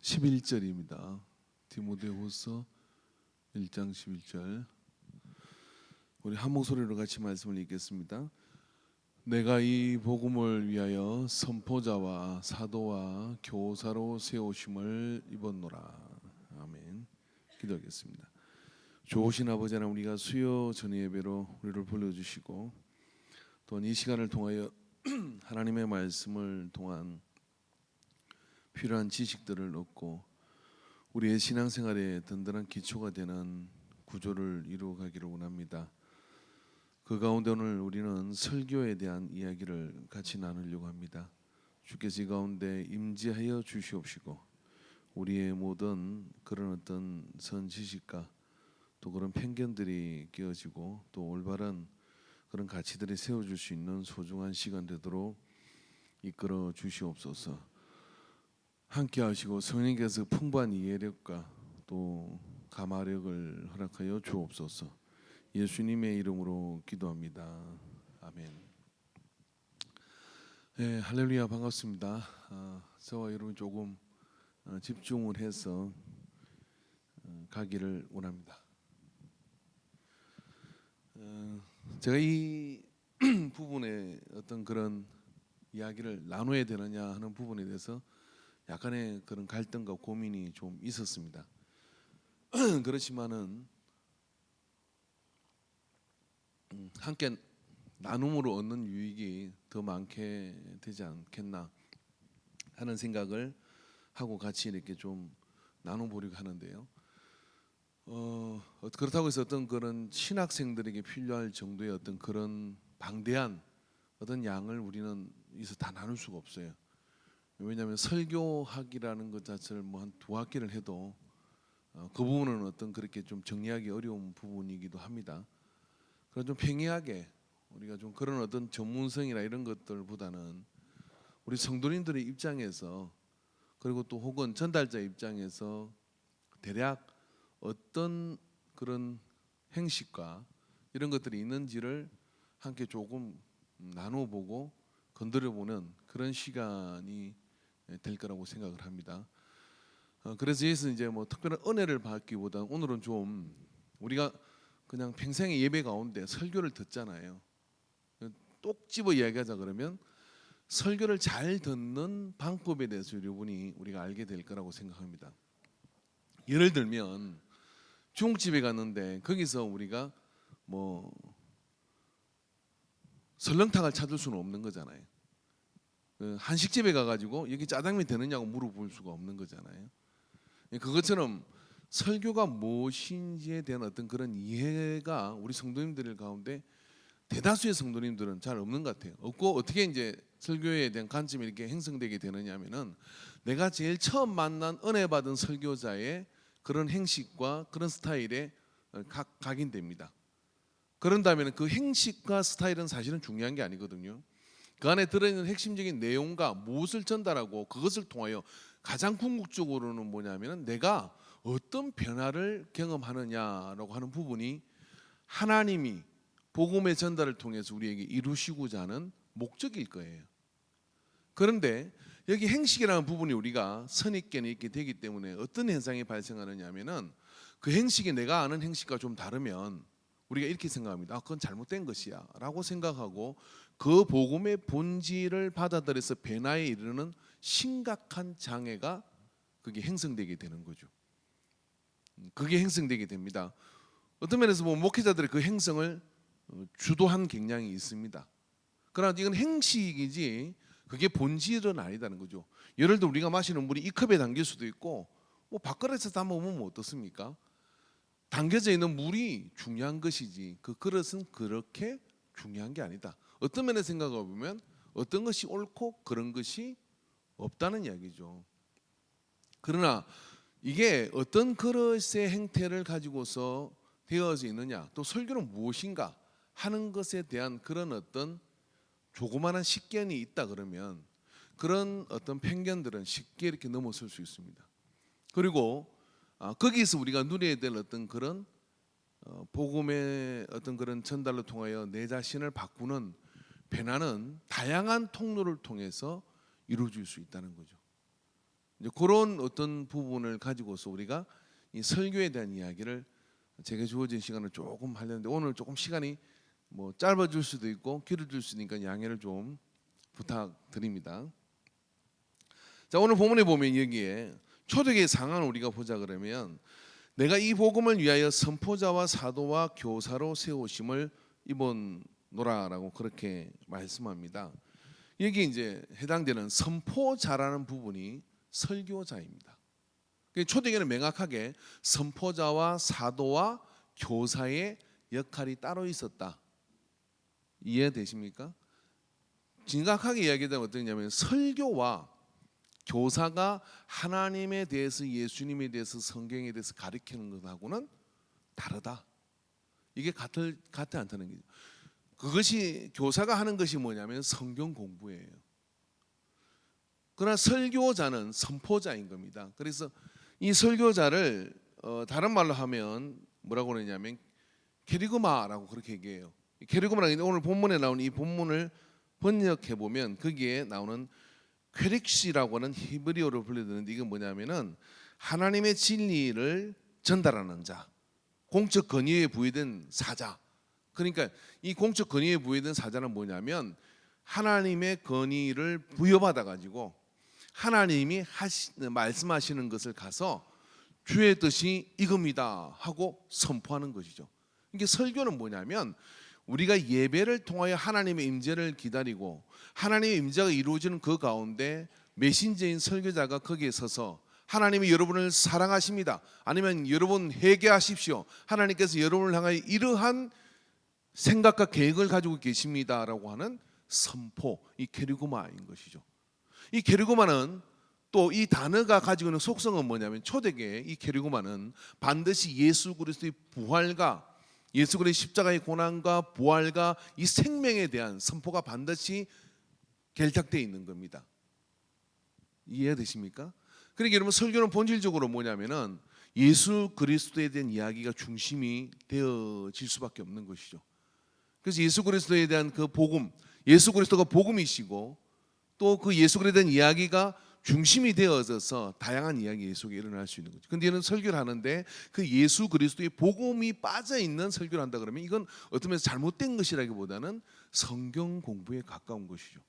11절입니다. 디모데후서 1장 11절. 우리 한 목소리로 같이 말씀을 읽겠습니다. 내가 이 복음을 위하여 선포자와 사도와 교사로 세우심을 입었노라. 아멘. 기도하겠습니다. 좋으신 아버지 하나님, 우리가 수요 전의 예배로 우리를 불러주시고 또 이 시간을 통하여 하나님의 말씀을 통한 필요한 지식들을 얻고 우리의 신앙생활에 든든한 기초가 되는 구조를 이루어가기를 원합니다. 그 가운데 오늘 우리는 설교에 대한 이야기를 같이 나누려고 합니다. 주께서 이 가운데 임재하여 주시옵시고 우리의 모든 그런 어떤 선지식과 또 그런 편견들이 깨어지고 또 올바른 그런 가치들이 세워줄 수 있는 소중한 시간 되도록 이끌어 주시옵소서. 함께 하시고 성령께서 풍부한 이해력과 또 감화력을 허락하여 주옵소서. 예수님의 이름으로 기도합니다. 아멘. 네, 할렐루야, 반갑습니다. 저와 여러분 조금 집중을 해서 가기를 원합니다. 제가 이 부분에 어떤 그런 이야기를 나눠야 되느냐 하는 부분에 대해서 약간의 그런 갈등과 고민이 좀 있었습니다. 그렇지만은 함께 나눔으로 얻는 유익이 더 많게 되지 않겠나 하는 생각을 하고 같이 이렇게 좀 나눠보려고 하는데요. 그렇다고 해서 어떤 그런 신학생들에게 필요할 정도의 어떤 그런 방대한 어떤 양을 우리는 여기서 다 나눌 수가 없어요. 왜냐하면 설교학이라는 것 자체를 뭐 한 2학기를 해도 그 부분은 어떤 그렇게 좀 정리하기 어려운 부분이기도 합니다. 그래서 좀 평이하게 우리가 좀 그런 어떤 전문성이나 이런 것들보다는 우리 성도님들의 입장에서 그리고 또 혹은 전달자 입장에서 대략 어떤 그런 행식과 이런 것들이 있는지를 함께 조금 나눠보고 건드려보는 그런 시간이 될 거라고 생각을 합니다. 그래서 여기서 이제 뭐 특별한 은혜를 받기보다는 오늘은 좀 우리가 그냥 평생의 예배 가운데 설교를 듣잖아요. 똑 집어 이야기하자 그러면 설교를 잘 듣는 방법에 대해서 여러분이 우리가 알게 될 거라고 생각합니다. 예를 들면 중국집에 갔는데 거기서 우리가 뭐 설렁탕을 찾을 수는 없는 거잖아요. 한식집에 가가지고 여기 짜장면 되느냐고 물어볼 수가 없는 거잖아요. 그것처럼 설교가 무엇인지에 대한 어떤 그런 이해가 우리 성도님들 가운데 대다수의 성도님들은 잘 없는 것 같아요. 없고 어떻게 이제 설교에 대한 관점이 이렇게 형성되게 되느냐면은 내가 제일 처음 만난 은혜 받은 설교자의 그런 행식과 그런 스타일에 각인됩니다. 그런다면 그 행식과 스타일은 사실은 중요한 게 아니거든요. 그 안에 들어있는 핵심적인 내용과 무엇을 전달하고 그것을 통하여 가장 궁극적으로는 뭐냐면 내가 어떤 변화를 경험하느냐라고 하는 부분이 하나님이 복음의 전달을 통해서 우리에게 이루시고자 하는 목적일 거예요. 그런데 여기 행식이라는 부분이 우리가 선입견이 있게 되기 때문에 어떤 현상이 발생하느냐 하면은 그 행식이 내가 아는 행식과 좀 다르면 우리가 이렇게 생각합니다. 그건 잘못된 것이야 라고 생각하고 그 복음의 본질을 받아들여서 변화에 이르는 심각한 장애가 그게 형성되게 되는 거죠. 그게 형성되게 됩니다. 어떤 면에서 보면 목회자들의 그 행성을 주도한 경향이 있습니다. 그러나 이건 행식이지 그게 본질은 아니다는 거죠. 예를 들어 우리가 마시는 물이 이 컵에 담길 수도 있고 뭐 밥그릇에서 담아보면 어떻습니까? 담겨져 있는 물이 중요한 것이지 그 그릇은 그렇게 중요한 게 아니다. 어떤 면에 생각해 보면 어떤 것이 옳고 그런 것이 없다는 이야기죠. 그러나 이게 어떤 그릇의 행태를 가지고서 되어져 있느냐 또 설교는 무엇인가 하는 것에 대한 그런 어떤 조그마한 식견이 있다 그러면 그런 어떤 편견들은 쉽게 이렇게 넘어설 수 있습니다. 그리고 거기서 우리가 누려야 될 어떤 그런 복음의 어떤 그런 전달로 통하여 내 자신을 바꾸는 변화는 다양한 통로를 통해서 이루어질 수 있다는 거죠. 이제 그런 어떤 부분을 가지고서 우리가 이 설교에 대한 이야기를 제게 주어진 시간을 조금 하려는데 오늘 조금 시간이 뭐 짧아질 수도 있고 길어질 수 있으니까 양해를 좀 부탁드립니다. 자, 오늘 본문에 보면 여기에 초대교회 상황을 우리가 보자 그러면 내가 이 복음을 위하여 선포자와 사도와 교사로 세우심을 입었노라라고 그렇게 말씀합니다. 여기 이제 해당되는 선포자라는 부분이 설교자입니다. 초대교회는 명확하게 선포자와 사도와 교사의 역할이 따로 있었다. 이해되십니까? 정확하게 이야기하면 어떠냐면 설교와 교사가 하나님에 대해서 예수님에 대해서 성경에 대해서 가르치는 것하고는 다르다. 이게 같지 않다는 거죠. 그것이 교사가 하는 것이 뭐냐면 성경 공부예요. 그러나 설교자는 선포자인 겁니다. 그래서 이 설교자를 다른 말로 하면 뭐라고 그러냐면 케리그마라고 그렇게 얘기해요. 케리그마라는 오늘 본문에 나오는 이 본문을 번역해 보면 거기에 나오는 퀘릭시라고 하는 히브리어로 불리는데 이건 뭐냐면은 하나님의 진리를 전달하는 자, 공적 권위에 부여된 사자. 그러니까 이 공적 권위에 부여된 사자는 뭐냐면 하나님의 권위를 부여받아 가지고 하나님이 말씀하시는 것을 가서 주의 뜻이 이겁니다 하고 선포하는 것이죠. 이게 설교는 뭐냐면 우리가 예배를 통하여 하나님의 임재를 기다리고 하나님의 임재가 이루어지는 그 가운데 메신저인 설교자가 거기에 서서 하나님이 여러분을 사랑하십니다. 아니면 여러분 회개하십시오. 하나님께서 여러분을 향하여 이러한 생각과 계획을 가지고 계십니다라고 하는 선포, 이 케리고마인 것이죠. 이 케리고마는 또 이 단어가 가지고 있는 속성은 뭐냐면 초대교회 이 케리고마는 반드시 예수 그리스도의 부활과 예수 그리스도의 십자가의 고난과 부활과 이 생명에 대한 선포가 반드시 결탁되어 있는 겁니다. 이해되십니까? 그러니까 여러분 설교는 본질적으로 뭐냐면은 예수 그리스도에 대한 이야기가 중심이 되어질 수밖에 없는 것이죠. 그래서 예수 그리스도에 대한 그 복음, 예수 그리스도가 복음이시고 또 그 예수 그리스도에 대한 이야기가 중심이 되어져서 다양한 이야기 속에 일어날 수 있는 거죠. 근데 이런 설교를 하는데 그 예수 그리스도의 복음이 빠져 있는 설교를 한다 그러면 이건 어떤 면에서 잘못된 것이라기보다는 성경 공부에 가까운 것이죠.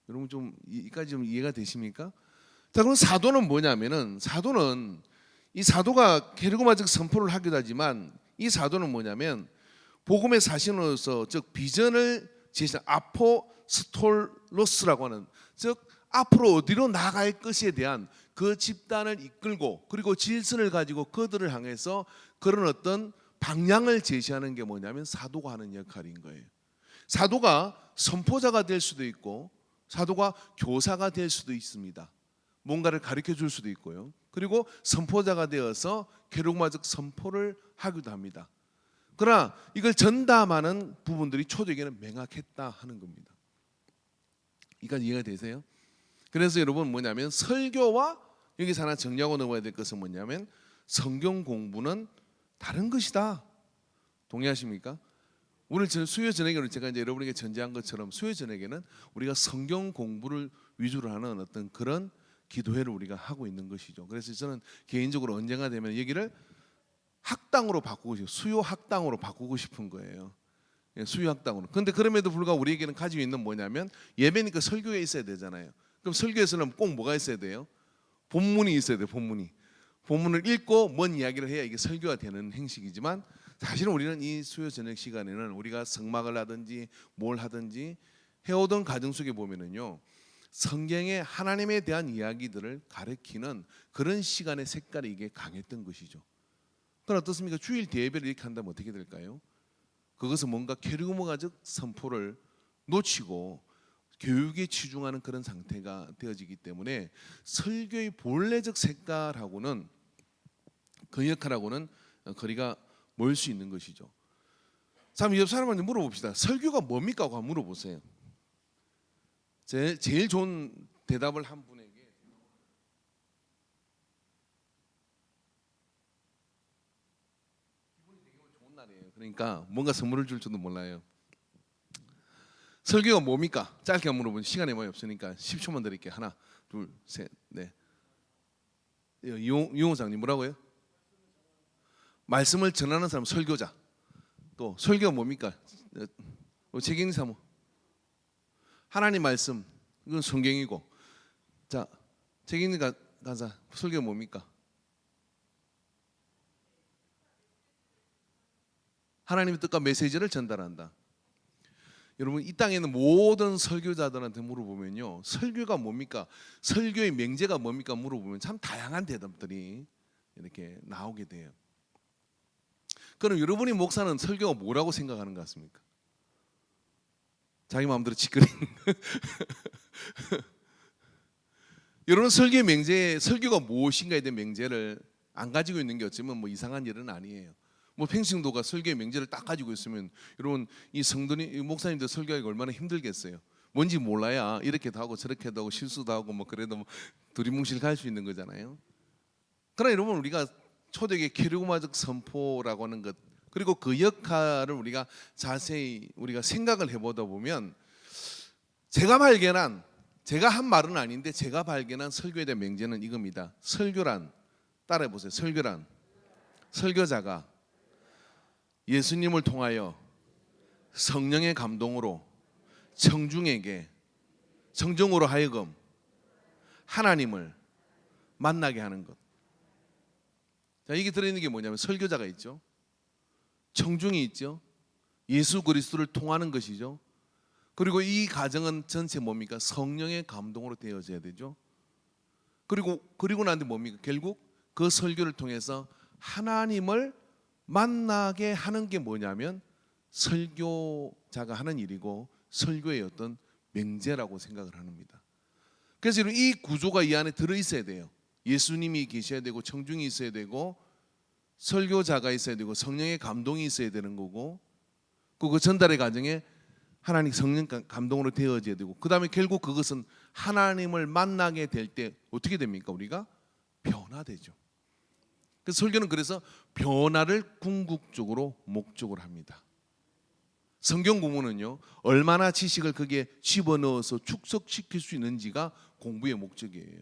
여러분 좀 이까지 좀 이해가 되십니까? 자, 그럼 사도는 뭐냐면은 사도는 이 사도가 케리고마적 선포를 하기도 하지만 이 사도는 뭐냐면 복음의 사신으로서 즉 비전을 제시한 아포스톨로스라고 하는 즉 앞으로 어디로 나갈 것에 대한 그 집단을 이끌고 그리고 질서를 가지고 그들을 향해서 그런 어떤 방향을 제시하는 게 뭐냐면 사도가 하는 역할인 거예요. 사도가 선포자가 될 수도 있고 사도가 교사가 될 수도 있습니다. 뭔가를 가르쳐 줄 수도 있고요. 그리고 선포자가 되어서 케리고마적 선포를 하기도 합니다. 그러나 이걸 전담하는 부분들이 초대교회는 명확했다 하는 겁니다. 이까지 이해가 되세요? 그래서 여러분 뭐냐면 설교와 여기서 하나 정리하고 넘어야 될 것은 뭐냐면 성경 공부는 다른 것이다. 동의하십니까? 오늘 수요 저녁에는 제가 이제 여러분에게 전제한 것처럼 수요 저녁에는 우리가 성경 공부를 위주로 하는 어떤 그런 기도회를 우리가 하고 있는 것이죠. 그래서 저는 개인적으로 언젠가 되면 여기를 학당으로 바꾸고 싶어요. 수요 학당으로 바꾸고 싶은 거예요. 수요 학당으로. 근데 그럼에도 불구하고 우리에게는 가지고 있는 뭐냐면 예배니까 설교에 있어야 되잖아요. 그럼 설교에서는 꼭 뭐가 있어야 돼요? 본문이 있어야 돼요. 본문을 읽고 뭔 이야기를 해야 이게 설교가 되는 행식이지만 사실은 우리는 이 수요 저녁 시간에는 우리가 성막을 하든지 뭘 하든지 해오던 과정 속에 보면은요 성경의 하나님에 대한 이야기들을 가르치는 그런 시간의 색깔이 이게 강했던 것이죠. 그건 어떻습니까? 주일 대예배를 이렇게 한다면 어떻게 될까요? 그것은 뭔가 케리고마적 선포를 놓치고 교육에 치중하는 그런 상태가 되어지기 때문에 설교의 본래적 색깔하고는 그 역할하고는 거리가 멀 수 있는 것이죠. 자, 옆 사람한테 물어봅시다. 설교가 뭡니까? 하고 물어보세요. 제일 좋은 대답을 한 분에게 기분이 되게 좋은 날이에요. 그러니까 뭔가 선물을 줄 줄도 몰라요. 설교가 뭡니까? 짧게 물어보면 시간이 많이 없으니까 10초만 드릴게요. 하나, 둘, 셋, 넷. 이용호장님 뭐라고요? 말씀을 전하는 사람 설교자. 또 설교가 뭡니까? 책임 사모. 하나님 말씀 이건 성경이고. 자, 책임 간사 설교가 뭡니까? 하나님의 뜻과 메시지를 전달한다. 여러분 이 땅에 있는 모든 설교자들한테 물어보면요, 설교가 뭡니까? 설교의 명제가 뭡니까? 물어보면 참 다양한 대답들이 이렇게 나오게 돼요. 그럼 여러분이 목사는 설교가 뭐라고 생각하는 것 같습니까? 자기 마음대로 짓거리는 여러분 설교의 명제, 설교가 무엇인가에 대한 명제를 안 가지고 있는 게 어쩌면 뭐 이상한 일은 아니에요. 뭐 평신도가 설교의 명제를 딱 가지고 있으면 여러분 이 성도님, 이 목사님들 설교하기가 얼마나 힘들겠어요. 뭔지 몰라야 이렇게도 하고 저렇게도 하고 실수도 하고 뭐 그래도 뭐 두리뭉실 갈 수 있는 거잖아요. 그러나 여러분 우리가 초대교회 케르고마적 선포라고 하는 것, 그리고 그 역할을 우리가 자세히 우리가 생각을 해보다 보면 제가 한 말은 아닌데 제가 발견한 설교에 대한 명제는 이겁니다. 설교란, 따라해 보세요. 설교란, 설교자가 예수님을 통하여 성령의 감동으로 청중으로 하여금 하나님을 만나게 하는 것. 자, 이게 들어있는 게 뭐냐면 설교자가 있죠, 청중이 있죠, 예수 그리스도를 통하는 것이죠. 그리고 이 과정은 전체 뭡니까? 성령의 감동으로 되어져야 되죠. 그리고 난 뒤 뭡니까? 결국 그 설교를 통해서 하나님을 만나게 하는 게 뭐냐면 설교자가 하는 일이고 설교의 어떤 명제라고 생각을 합니다. 그래서 이 구조가 이 안에 들어있어야 돼요. 예수님이 계셔야 되고 청중이 있어야 되고 설교자가 있어야 되고 성령의 감동이 있어야 되는 거고, 그 전달의 과정에 하나님 성령 감동으로 되어져야 되고, 그 다음에 결국 그것은 하나님을 만나게 될 때 어떻게 됩니까? 우리가 변화되죠. 그래서 설교는 그래서 변화를 궁극적으로 목적으로 합니다. 성경 공부는요, 얼마나 지식을 거기에 집어넣어서 축적시킬 수 있는지가 공부의 목적이에요.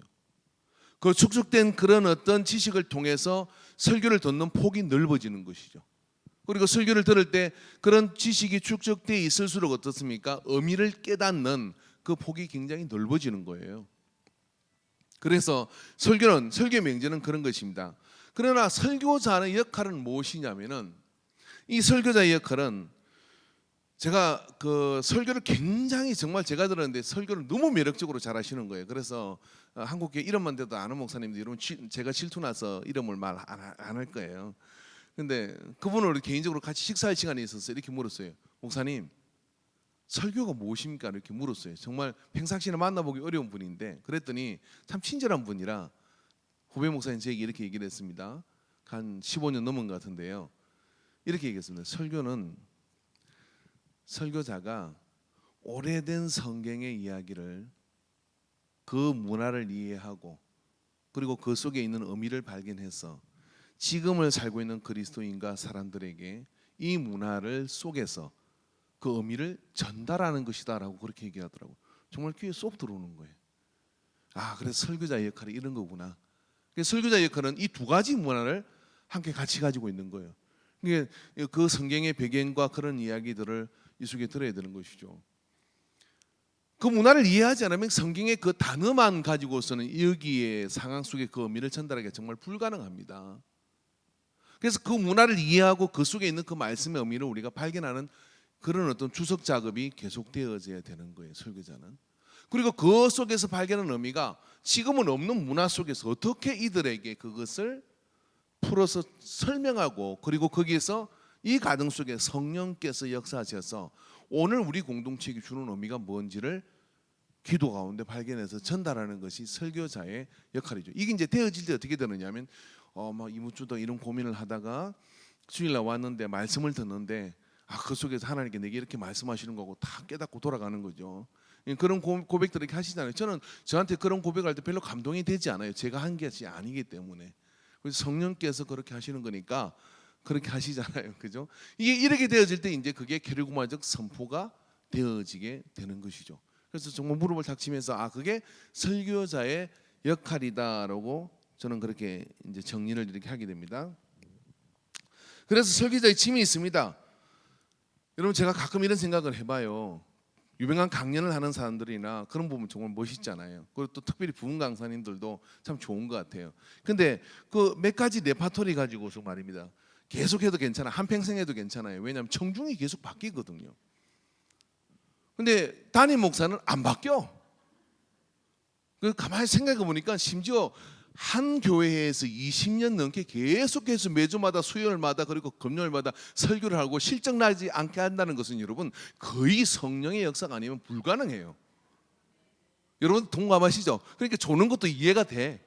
그 축적된 그런 어떤 지식을 통해서 설교를 듣는 폭이 넓어지는 것이죠. 그리고 설교를 들을 때 그런 지식이 축적되어 있을수록 어떻습니까? 의미를 깨닫는 그 폭이 굉장히 넓어지는 거예요. 그래서 설교의 명제는 그런 것입니다. 그러나 설교자의 역할은 무엇이냐면은, 이 설교자의 역할은, 제가 그 설교를 굉장히 정말 제가 들었는데 설교를 너무 매력적으로 잘 하시는 거예요. 그래서 한국교회 이름만 대도 아는 목사님들 이름 제가 질투나서 이름을 말 안 할 거예요. 근데 그분을 개인적으로 같이 식사할 시간이 있었어요. 이렇게 물었어요. 목사님, 설교가 무엇입니까? 이렇게 물었어요. 정말 평상시에 만나보기 어려운 분인데, 그랬더니 참 친절한 분이라 후배 목사님 제게 이렇게 얘기를 했습니다. 한 15년 넘은 것 같은데요. 이렇게 얘기했습니다. 설교자가 오래된 성경의 이야기를, 그 문화를 이해하고 그리고 그 속에 있는 의미를 발견해서 지금을 살고 있는 그리스도인과 사람들에게 이 문화를 속에서 그 의미를 전달하는 것이다라고 그렇게 얘기하더라고요. 정말 귀에 쏙 들어오는 거예요. 아, 그래서 설교자의 역할이 이런 거구나. 설교자의 역할은 이 두 가지 문화를 함께 같이 가지고 있는 거예요. 그 성경의 배경과 그런 이야기들을 이 속에 들어야 되는 것이죠. 그 문화를 이해하지 않으면 성경의 그 단어만 가지고서는 여기에 상황 속에 그 의미를 전달하기가 정말 불가능합니다. 그래서 그 문화를 이해하고 그 속에 있는 그 말씀의 의미를 우리가 발견하는 그런 어떤 주석 작업이 계속되어져야 되는 거예요, 설교자는. 그리고 그 속에서 발견하는 의미가 지금은 없는 문화 속에서 어떻게 이들에게 그것을 풀어서 설명하고, 그리고 거기에서 이 과정 속에 성령께서 역사하셔서 오늘 우리 공동체에 주는 의미가 뭔지를 기도 가운데 발견해서 전달하는 것이 설교자의 역할이죠. 이게 이제 되어질 때 어떻게 되느냐면 막 이무주도 이런 고민을 하다가 주일날 왔는데 말씀을 듣는데, 그 속에서 하나님께 내게 이렇게 말씀하시는 거고 다 깨닫고 돌아가는 거죠. 그런 고백들을 이렇게 하시잖아요. 저한테 그런 고백할 때 별로 감동이 되지 않아요. 제가 한 것이 아니기 때문에. 그래서 성령께서 그렇게 하시는 거니까 그렇게 하시잖아요. 그죠? 이게 이렇게 되어질 때 이제 그게 케르고마적 선포가 되어지게 되는 것이죠. 그래서 정말 무릎을 탁 치면서 그게 설교자의 역할이다라고 저는 그렇게 이제 정리를 이렇게 하게 됩니다. 그래서 설교자의 짐이 있습니다. 여러분 제가 가끔 이런 생각을 해봐요. 유명한 강연을 하는 사람들이나 그런 부분 정말 멋있잖아요. 그리고 또 특별히 부흥 강사님들도 참 좋은 것 같아요. 근데 그 몇 가지 레파토리 가지고서 말입니다. 계속해도 괜찮아. 한평생 해도 괜찮아요. 왜냐하면 청중이 계속 바뀌거든요. 근데 담임 목사는 안 바뀌어. 그 가만히 생각해 보니까 심지어 한 교회에서 20년 넘게 계속해서 매주마다 수요일마다 그리고 금요일마다 설교를 하고 실적 나지 않게 한다는 것은 여러분 거의 성령의 역사가 아니면 불가능해요. 여러분 동감하시죠? 그러니까 조는 것도 이해가 돼.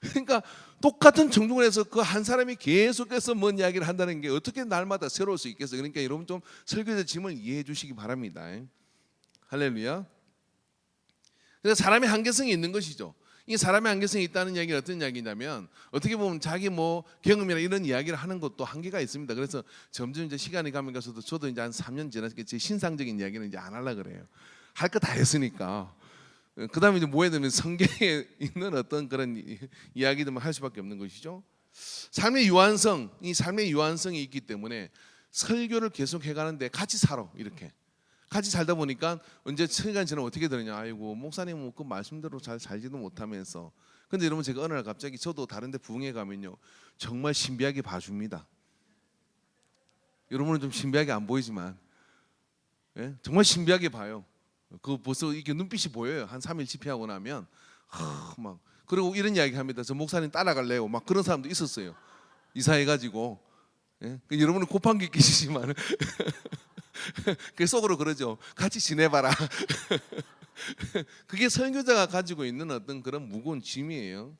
그러니까 똑같은 청중에서 그 한 사람이 계속해서 뭔 이야기를 한다는 게 어떻게 날마다 새로울 수 있겠어요? 그러니까 여러분 좀 설교의 짐을 이해해 주시기 바랍니다. 할렐루야. 그래서 사람의 한계성이 있는 것이죠. 이 사람의 한계성이 있다는 이야기는 어떤 이야기냐면 어떻게 보면 자기 뭐 경험이나 이런 이야기를 하는 것도 한계가 있습니다. 그래서 점점 이제 시간이 가면 가서도 저도 이제 한 3년 지났으니까 제 신상적인 이야기는 이제 안 하려고 그래요. 할 거 다 했으니까. 그다음에 이제 뭐 해야 되면 성경에 있는 어떤 그런 이야기들만 할 수밖에 없는 것이죠. 삶의 유한성, 이 삶의 유한성이 있기 때문에 설교를 계속 해가는데 같이 살아 이렇게. 같이 살다 보니까 언제 시간 지나면 어떻게 되느냐. 아이고 목사님은 그 말씀대로 잘 살지도 못하면서. 근데 여러분 제가 어느 날 갑자기 저도 다른데 부흥회 가면요 정말 신비하게 봐줍니다. 여러분은 좀 신비하게 안 보이지만 정말 신비하게 봐요. 그 벌써 이게 눈빛이 보여요. 한 3일 집회하고 나면 막 그리고 이런 이야기 합니다. 저 목사님 따라갈래요. 막 그런 사람도 있었어요. 이사해가지고 여러분은 고판기 끼시지만 그 속으로 그러죠. 같이 지내봐라. 그게 설교자가 가지고 있는 어떤 그런 무거운 짐이에요.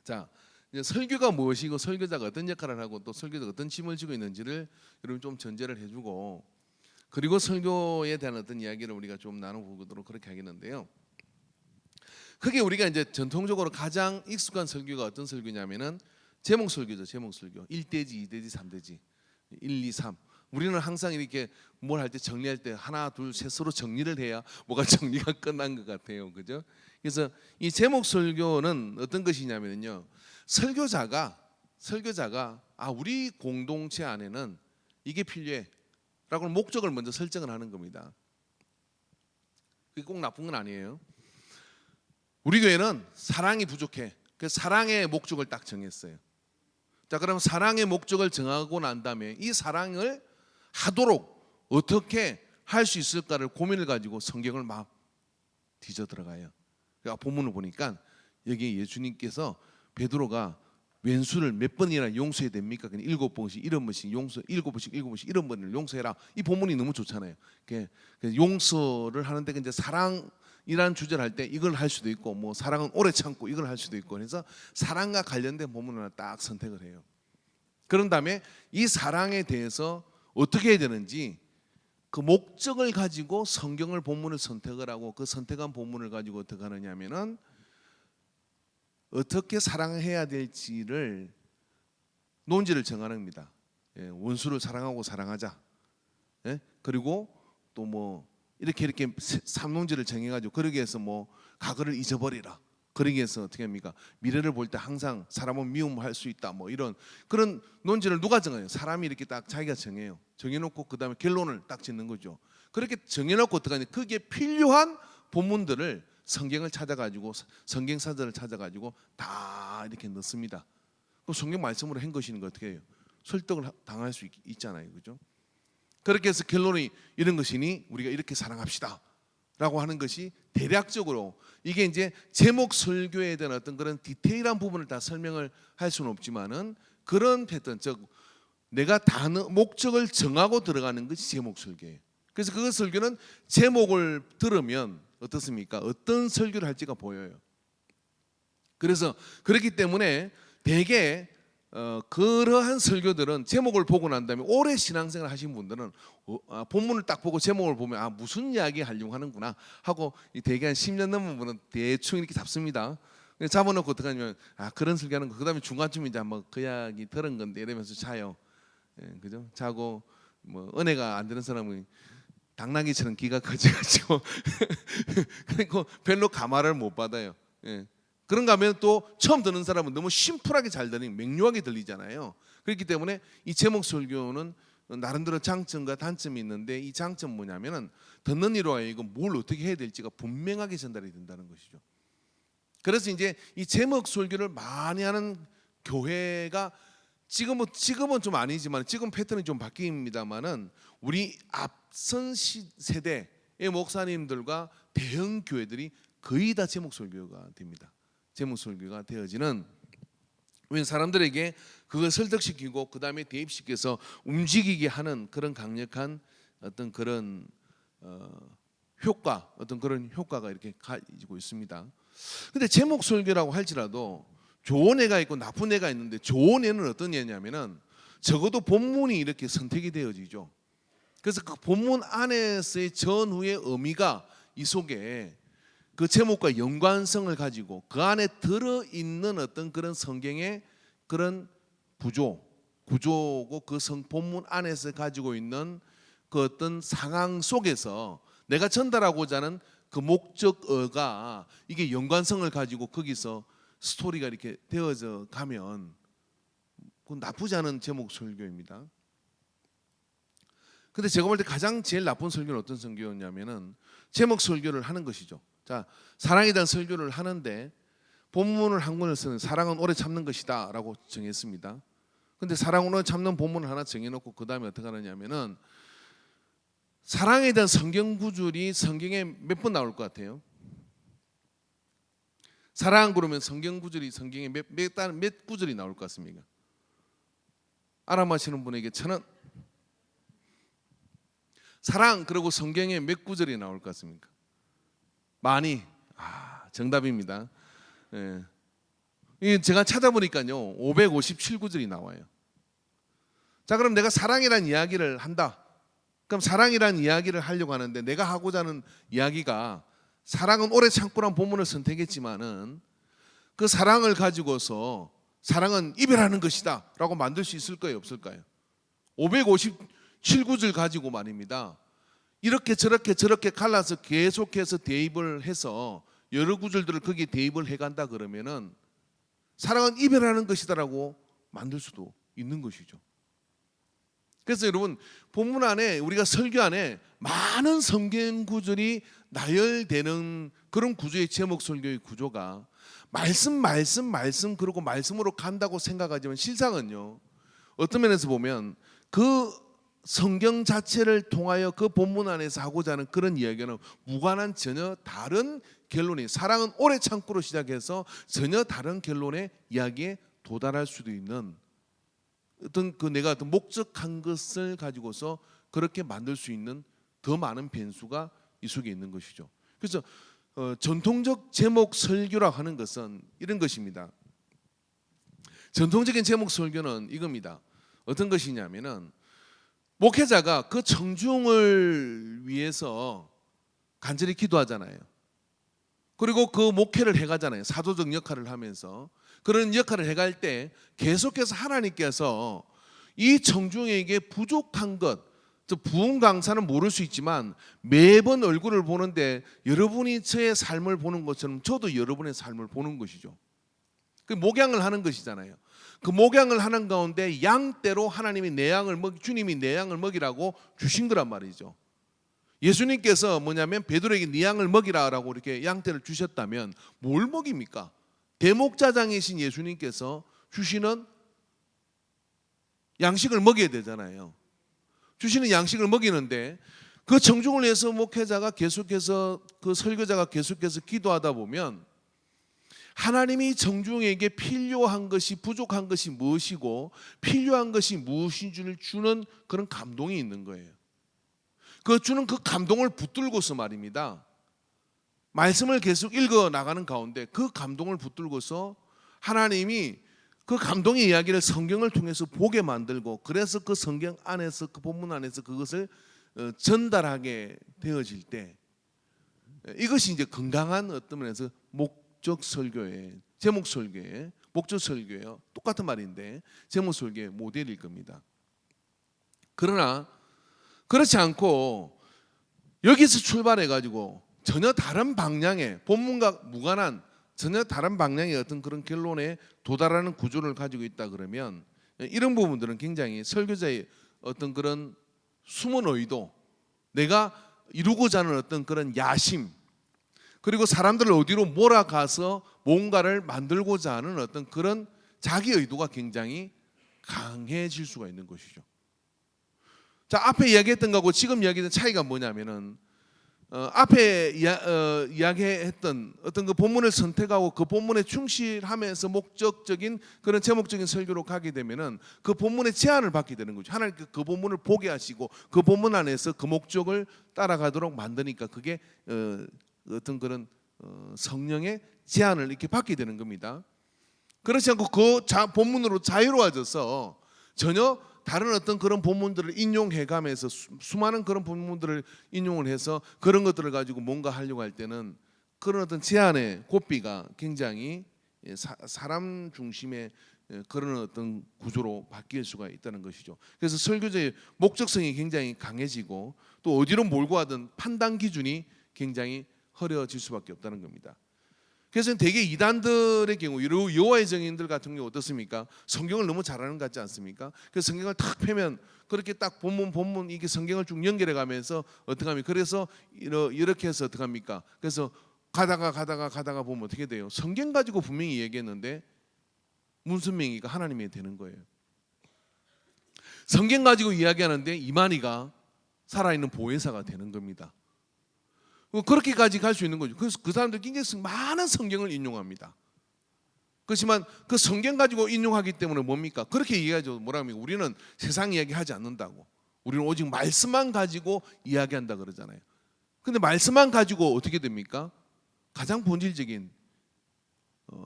자, 이제 설교가 무엇이고 설교자가 어떤 역할을 하고 또 설교자가 어떤 짐을 지고 있는지를 여러분 좀 전제를 해주고 그리고 설교에 대한 어떤 이야기를 우리가 좀 나눠보도록 그렇게 하겠는데요. 그게 우리가 이제 전통적으로 가장 익숙한 설교가 어떤 설교냐면은 제목 설교죠. 제목 설교. 1대지, 2대지, 3대지. 1, 2, 3. 우리는 항상 이렇게 뭘 할 때 정리할 때 하나, 둘, 셋으로 정리를 해야 뭐가 정리가 끝난 것 같아요. 그죠? 그래서 이 제목 설교는 어떤 것이냐면요. 설교자가 우리 공동체 안에는 이게 필요해. 라고 목적을 먼저 설정을 하는 겁니다. 그게 꼭 나쁜 건 아니에요. 우리 교회는 사랑이 부족해. 그래서 사랑의 목적을 딱 정했어요. 자, 그럼 사랑의 목적을 정하고 난 다음에 이 사랑을 하도록 어떻게 할 수 있을까를 고민을 가지고 성경을 막 뒤져 들어가요. 그러니까 본문을 보니까 여기 예수님께서 베드로가 왼수를 몇 번이나 용서해야 됩니까? 그냥 7번씩 이런 번씩 용서 7번씩 이런 번을 용서해라. 이 본문이 너무 좋잖아요. 용서를 하는데 이제 사랑이라는 주제를 할 때 이걸 할 수도 있고 뭐 사랑은 오래 참고 이걸 할 수도 있고 그래서 사랑과 관련된 본문을 하나 딱 선택을 해요. 그런 다음에 이 사랑에 대해서 어떻게 해야 되는지 그 목적을 가지고 성경을 본문을 선택을 하고 그 선택한 본문을 가지고 어떻게 하느냐면은 어떻게 사랑해야 될지를 논지를 정하는 겁니다. 원수를 사랑하고 사랑하자. 그리고 또 뭐 이렇게 3논지를 정해가지고 그러기 위해서 뭐 과거를 잊어버리라. 그러기 위해서 어떻게 합니까? 미래를 볼 때 항상 사람은 미움할 수 있다. 뭐 이런 그런 논지를 누가 정해요? 사람이 이렇게 딱 자기가 정해요. 정해놓고 그 다음에 결론을 딱 짓는 거죠. 그렇게 정해놓고 어떻게 하냐? 그게 필요한 본문들을 성경을 찾아가지고 성경사전을 찾아가지고 다 이렇게 넣습니다. 그럼 성경 말씀으로 한 것이는 어떻게 해요? 설득을 당할 수 있잖아요, 그죠? 그렇게 해서 결론이 이런 것이니 우리가 이렇게 사랑합시다라고 하는 것이 대략적으로 이게 이제 제목 설교에 대한 어떤 그런 디테일한 부분을 다 설명을 할 수는 없지만은 그런 패턴, 즉 내가 단어 목적을 정하고 들어가는 것이 제목 설교예요. 그래서 그 설교는 제목을 들으면 어떻습니까? 어떤 설교를 할지가 보여요. 그래서 그렇기 때문에 대개 그러한 설교들은 제목을 보고 난 다음에 오래 신앙생활 하신 분들은 본문을 딱 보고 제목을 보면 무슨 이야기 하려고 하는구나 하고 대개 한 10년 넘은 분은 대충 이렇게 잡습니다. 잡아놓고 어떻게 하냐면 그런 설교하는 거 그다음에 중간쯤에 이제 한번 그 이야기 들은 건데 이러면서 자요. 그죠? 자고 뭐 은혜가 안 되는 사람은 당나귀처럼 귀가 커져가지고 그리고 별로 감화를 못 받아요. 예. 그런가 하면 또 처음 듣는 사람은 너무 심플하게 잘 들리고 맹료하게 들리잖아요. 그렇기 때문에 이 제목 설교는 나름대로 장점과 단점이 있는데, 이 장점 뭐냐면은 듣는 이로 하여금 뭘 어떻게 해야 될지가 분명하게 전달이 된다는 것이죠. 그래서 이제 이 제목 설교를 많이 하는 교회가 지금은 좀 아니지만 지금 패턴이 좀 바뀝니다만은 우리 앞선 세대의 목사님들과 대형 교회들이 거의 다 제목 설교가 됩니다. 제목 설교가 되어지는, 왜 사람들에게 그걸 설득시키고 그 다음에 대입시켜서 움직이게 하는 그런 강력한 어떤 그런 효과, 어떤 그런 효과가 이렇게 가지고 있습니다. 근데 제목 설교라고 할지라도 좋은 애가 있고 나쁜 애가 있는데, 좋은 애는 어떤 애냐면은 적어도 본문이 이렇게 선택이 되어지죠. 그래서 그 본문 안에서의 전후의 의미가 이 속에 그 제목과 연관성을 가지고 그 안에 들어있는 어떤 그런 성경의 그런 구조고 그 본문 안에서 가지고 있는 그 어떤 상황 속에서 내가 전달하고자 하는 그 목적어가 이게 연관성을 가지고 거기서 스토리가 이렇게 되어져 가면 그건 나쁘지 않은 제목 설교입니다. 근데 제가 볼 때 가장 제일 나쁜 설교는 어떤 설교였냐면은 제목 설교를 하는 것이죠. 자, 사랑에 대한 설교를 하는데 본문을 한 권을 쓰는, 사랑은 오래 참는 것이다 라고 정했습니다. 근데 사랑은 오래 참는 본문을 하나 정해놓고 그 다음에 어떻게 하느냐면은 사랑에 대한 성경 구절이 성경에 몇 번 나올 것 같아요? 사랑 그러면 성경 구절이 성경에 몇 구절이 나올 것 같습니까? 알아마시는 분에게 1,000원. 사랑 그리고 성경에 몇 구절이 나올 것 같습니까? 많이. 정답입니다. 예. 제가 찾아보니까요 557구절이 나와요. 자, 그럼 내가 사랑이란 이야기를 한다. 그럼 사랑이란 이야기를 하려고 하는데 내가 하고자 하는 이야기가 사랑은 오래 참고란 본문을 선택했지만은 그 사랑을 가지고서 사랑은 이별하는 것이다 라고 만들 수 있을까요, 없을까요? 557구절 가지고 말입니다. 이렇게 저렇게 갈라서 계속해서 대입을 해서 여러 구절들을 거기에 대입을 해간다 그러면은 사랑은 이별하는 것이다라고 만들 수도 있는 것이죠. 그래서 여러분, 본문 안에 우리가 설교 안에 많은 성경 구절이 나열되는 그런 구조의 제목 설교의 구조가 말씀 그리고 말씀으로 간다고 생각하지만 실상은요, 어떤 면에서 보면 그 성경 자체를 통하여 그 본문 안에서 하고자 하는 그런 이야기는 무관한 전혀 다른 결론이, 사랑은 오래 참고로 시작해서 전혀 다른 결론의 이야기에 도달할 수도 있는 어떤 내가 어떤 목적한 것을 가지고서 그렇게 만들 수 있는 더 많은 변수가 이 속에 있는 것이죠. 그래서 전통적 제목 설교라고 하는 것은 이런 것입니다. 전통적인 제목 설교는 이겁니다. 어떤 것이냐면은 목회자가 그 청중을 위해서 간절히 기도하잖아요. 그리고 그 목회를 해가잖아요. 사도적 역할을 하면서 그런 역할을 해갈 때 계속해서 하나님께서 이 청중에게 부족한 것, 부흥 강사는 모를 수 있지만 매번 얼굴을 보는데 여러분이 저의 삶을 보는 것처럼 저도 여러분의 삶을 보는 것이죠. 그 목양을 하는 것이잖아요. 그 목양을 하는 가운데 양대로 하나님이 내 양을 주님이 내 양을 먹이라고 주신 거란 말이죠. 예수님께서 뭐냐면 베드로에게 네 양을 먹이라라고 이렇게 양떼를 주셨다면 뭘 먹입니까? 대목자장이신 예수님께서 주시는 양식을 먹여야 되잖아요. 주시는 양식을 먹이는데 그 청중을 위해서 목회자가 계속해서 그 설교자가 계속해서 기도하다 보면 하나님이 청중에게 필요한 것이, 부족한 것이 무엇이고 필요한 것이 무엇인 줄 주는 그런 감동이 있는 거예요. 그 주는 그 감동을 붙들고서 말입니다. 말씀을 계속 읽어 나가는 가운데 그 감동을 붙들고서 하나님이 그 감동의 이야기를 성경을 통해서 보게 만들고, 그래서 그 성경 안에서 그 본문 안에서 그것을 전달하게 되어질 때 이것이 이제 건강한 어떤 면에서 목적 설교의 제목 설교의 목적 설교예요. 똑같은 말인데 제목 설교의 모델일 겁니다. 그러나 그렇지 않고 여기서 출발해 가지고 전혀 다른 방향의 본문과 무관한 전혀 다른 방향의 어떤 그런 결론에 도달하는 구조를 가지고 있다 그러면 이런 부분들은 굉장히 설교자의 어떤 그런 숨은 의도, 내가 이루고자 하는 어떤 그런 야심, 그리고 사람들을 어디로 몰아가서 뭔가를 만들고자 하는 어떤 그런 자기 의도가 굉장히 강해질 수가 있는 것이죠. 자, 앞에 이야기했던 거하고 지금 이야기했던 차이가 뭐냐면은 앞에 이야기했던 어떤 그 본문을 선택하고 그 본문에 충실하면서 목적적인 그런 제목적인 설교로 가게 되면은 그 본문의 제한을 받게 되는 거죠. 하나님 그 본문을 보게 하시고 그 본문 안에서 그 목적을 따라가도록 만드니까 그게 어떤 그런 성령의 제한을 이렇게 받게 되는 겁니다. 그렇지 않고 그 본문으로 자유로워져서 전혀 다른 어떤 그런 본문들을 인용해가면서 수많은 그런 본문들을 인용을 해서 그런 것들을 가지고 뭔가 하려고 할 때는 그런 어떤 제한의 고삐가 굉장히 사람 중심의 그런 어떤 구조로 바뀔 수가 있다는 것이죠. 그래서 설교자의 목적성이 굉장히 강해지고 또 어디로 몰고 가든 판단 기준이 굉장히 허려질 수밖에 없다는 겁니다. 그래서 대개 이단들의 경우 여호와의 증인들 같은 경우 어떻습니까? 성경을 너무 잘하는 것 같지 않습니까? 그래서 성경을 탁 펴면 그렇게 딱 본문 이게 성경을 쭉 연결해 가면서 어떻게 합니까? 그래서 이렇게 해서 어떻게 합니까? 그래서 가다가 보면 어떻게 돼요? 성경 가지고 분명히 얘기했는데 문선명이가 하나님이 되는 거예요. 성경 가지고 이야기하는데 이만희가 살아있는 보혜사가 되는 겁니다. 그렇게까지 갈 수 있는 거죠. 그래서 그 사람들 굉장히 많은 성경을 인용합니다. 그렇지만 그 성경 가지고 인용하기 때문에 뭡니까? 그렇게 얘기하죠. 뭐라 합니까? 우리는 세상 이야기 하지 않는다고. 우리는 오직 말씀만 가지고 이야기한다 그러잖아요. 근데 말씀만 가지고 어떻게 됩니까? 가장 본질적인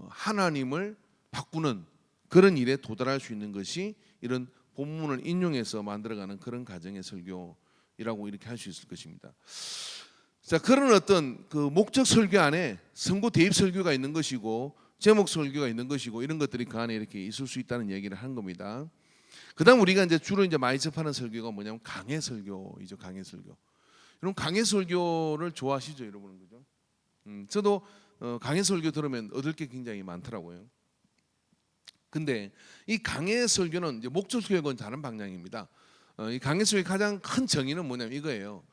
하나님을 바꾸는 그런 일에 도달할 수 있는 것이 이런 본문을 인용해서 만들어가는 그런 가정의 설교이라고 이렇게 할 수 있을 것입니다. 자, 그런 어떤 그 목적 설교 안에 선고 대입 설교가 있는 것이고 제목 설교가 있는 것이고 이런 것들이 그 안에 이렇게 있을 수 있다는 얘기를 한 겁니다. 그다음 우리가 이제 주로 이제 많이 접하는 설교가 뭐냐면 강해 설교이죠. 강해 설교. 여러분 강해 설교를 좋아하시죠, 여러분은 그죠? 저도 강해 설교 들으면 얻을 게 굉장히 많더라고요. 근데 이 강해 설교는 이제 목적 설교는 다른 방향입니다. 이 강해 설교의 가장 큰 정의는 뭐냐면 이거예요.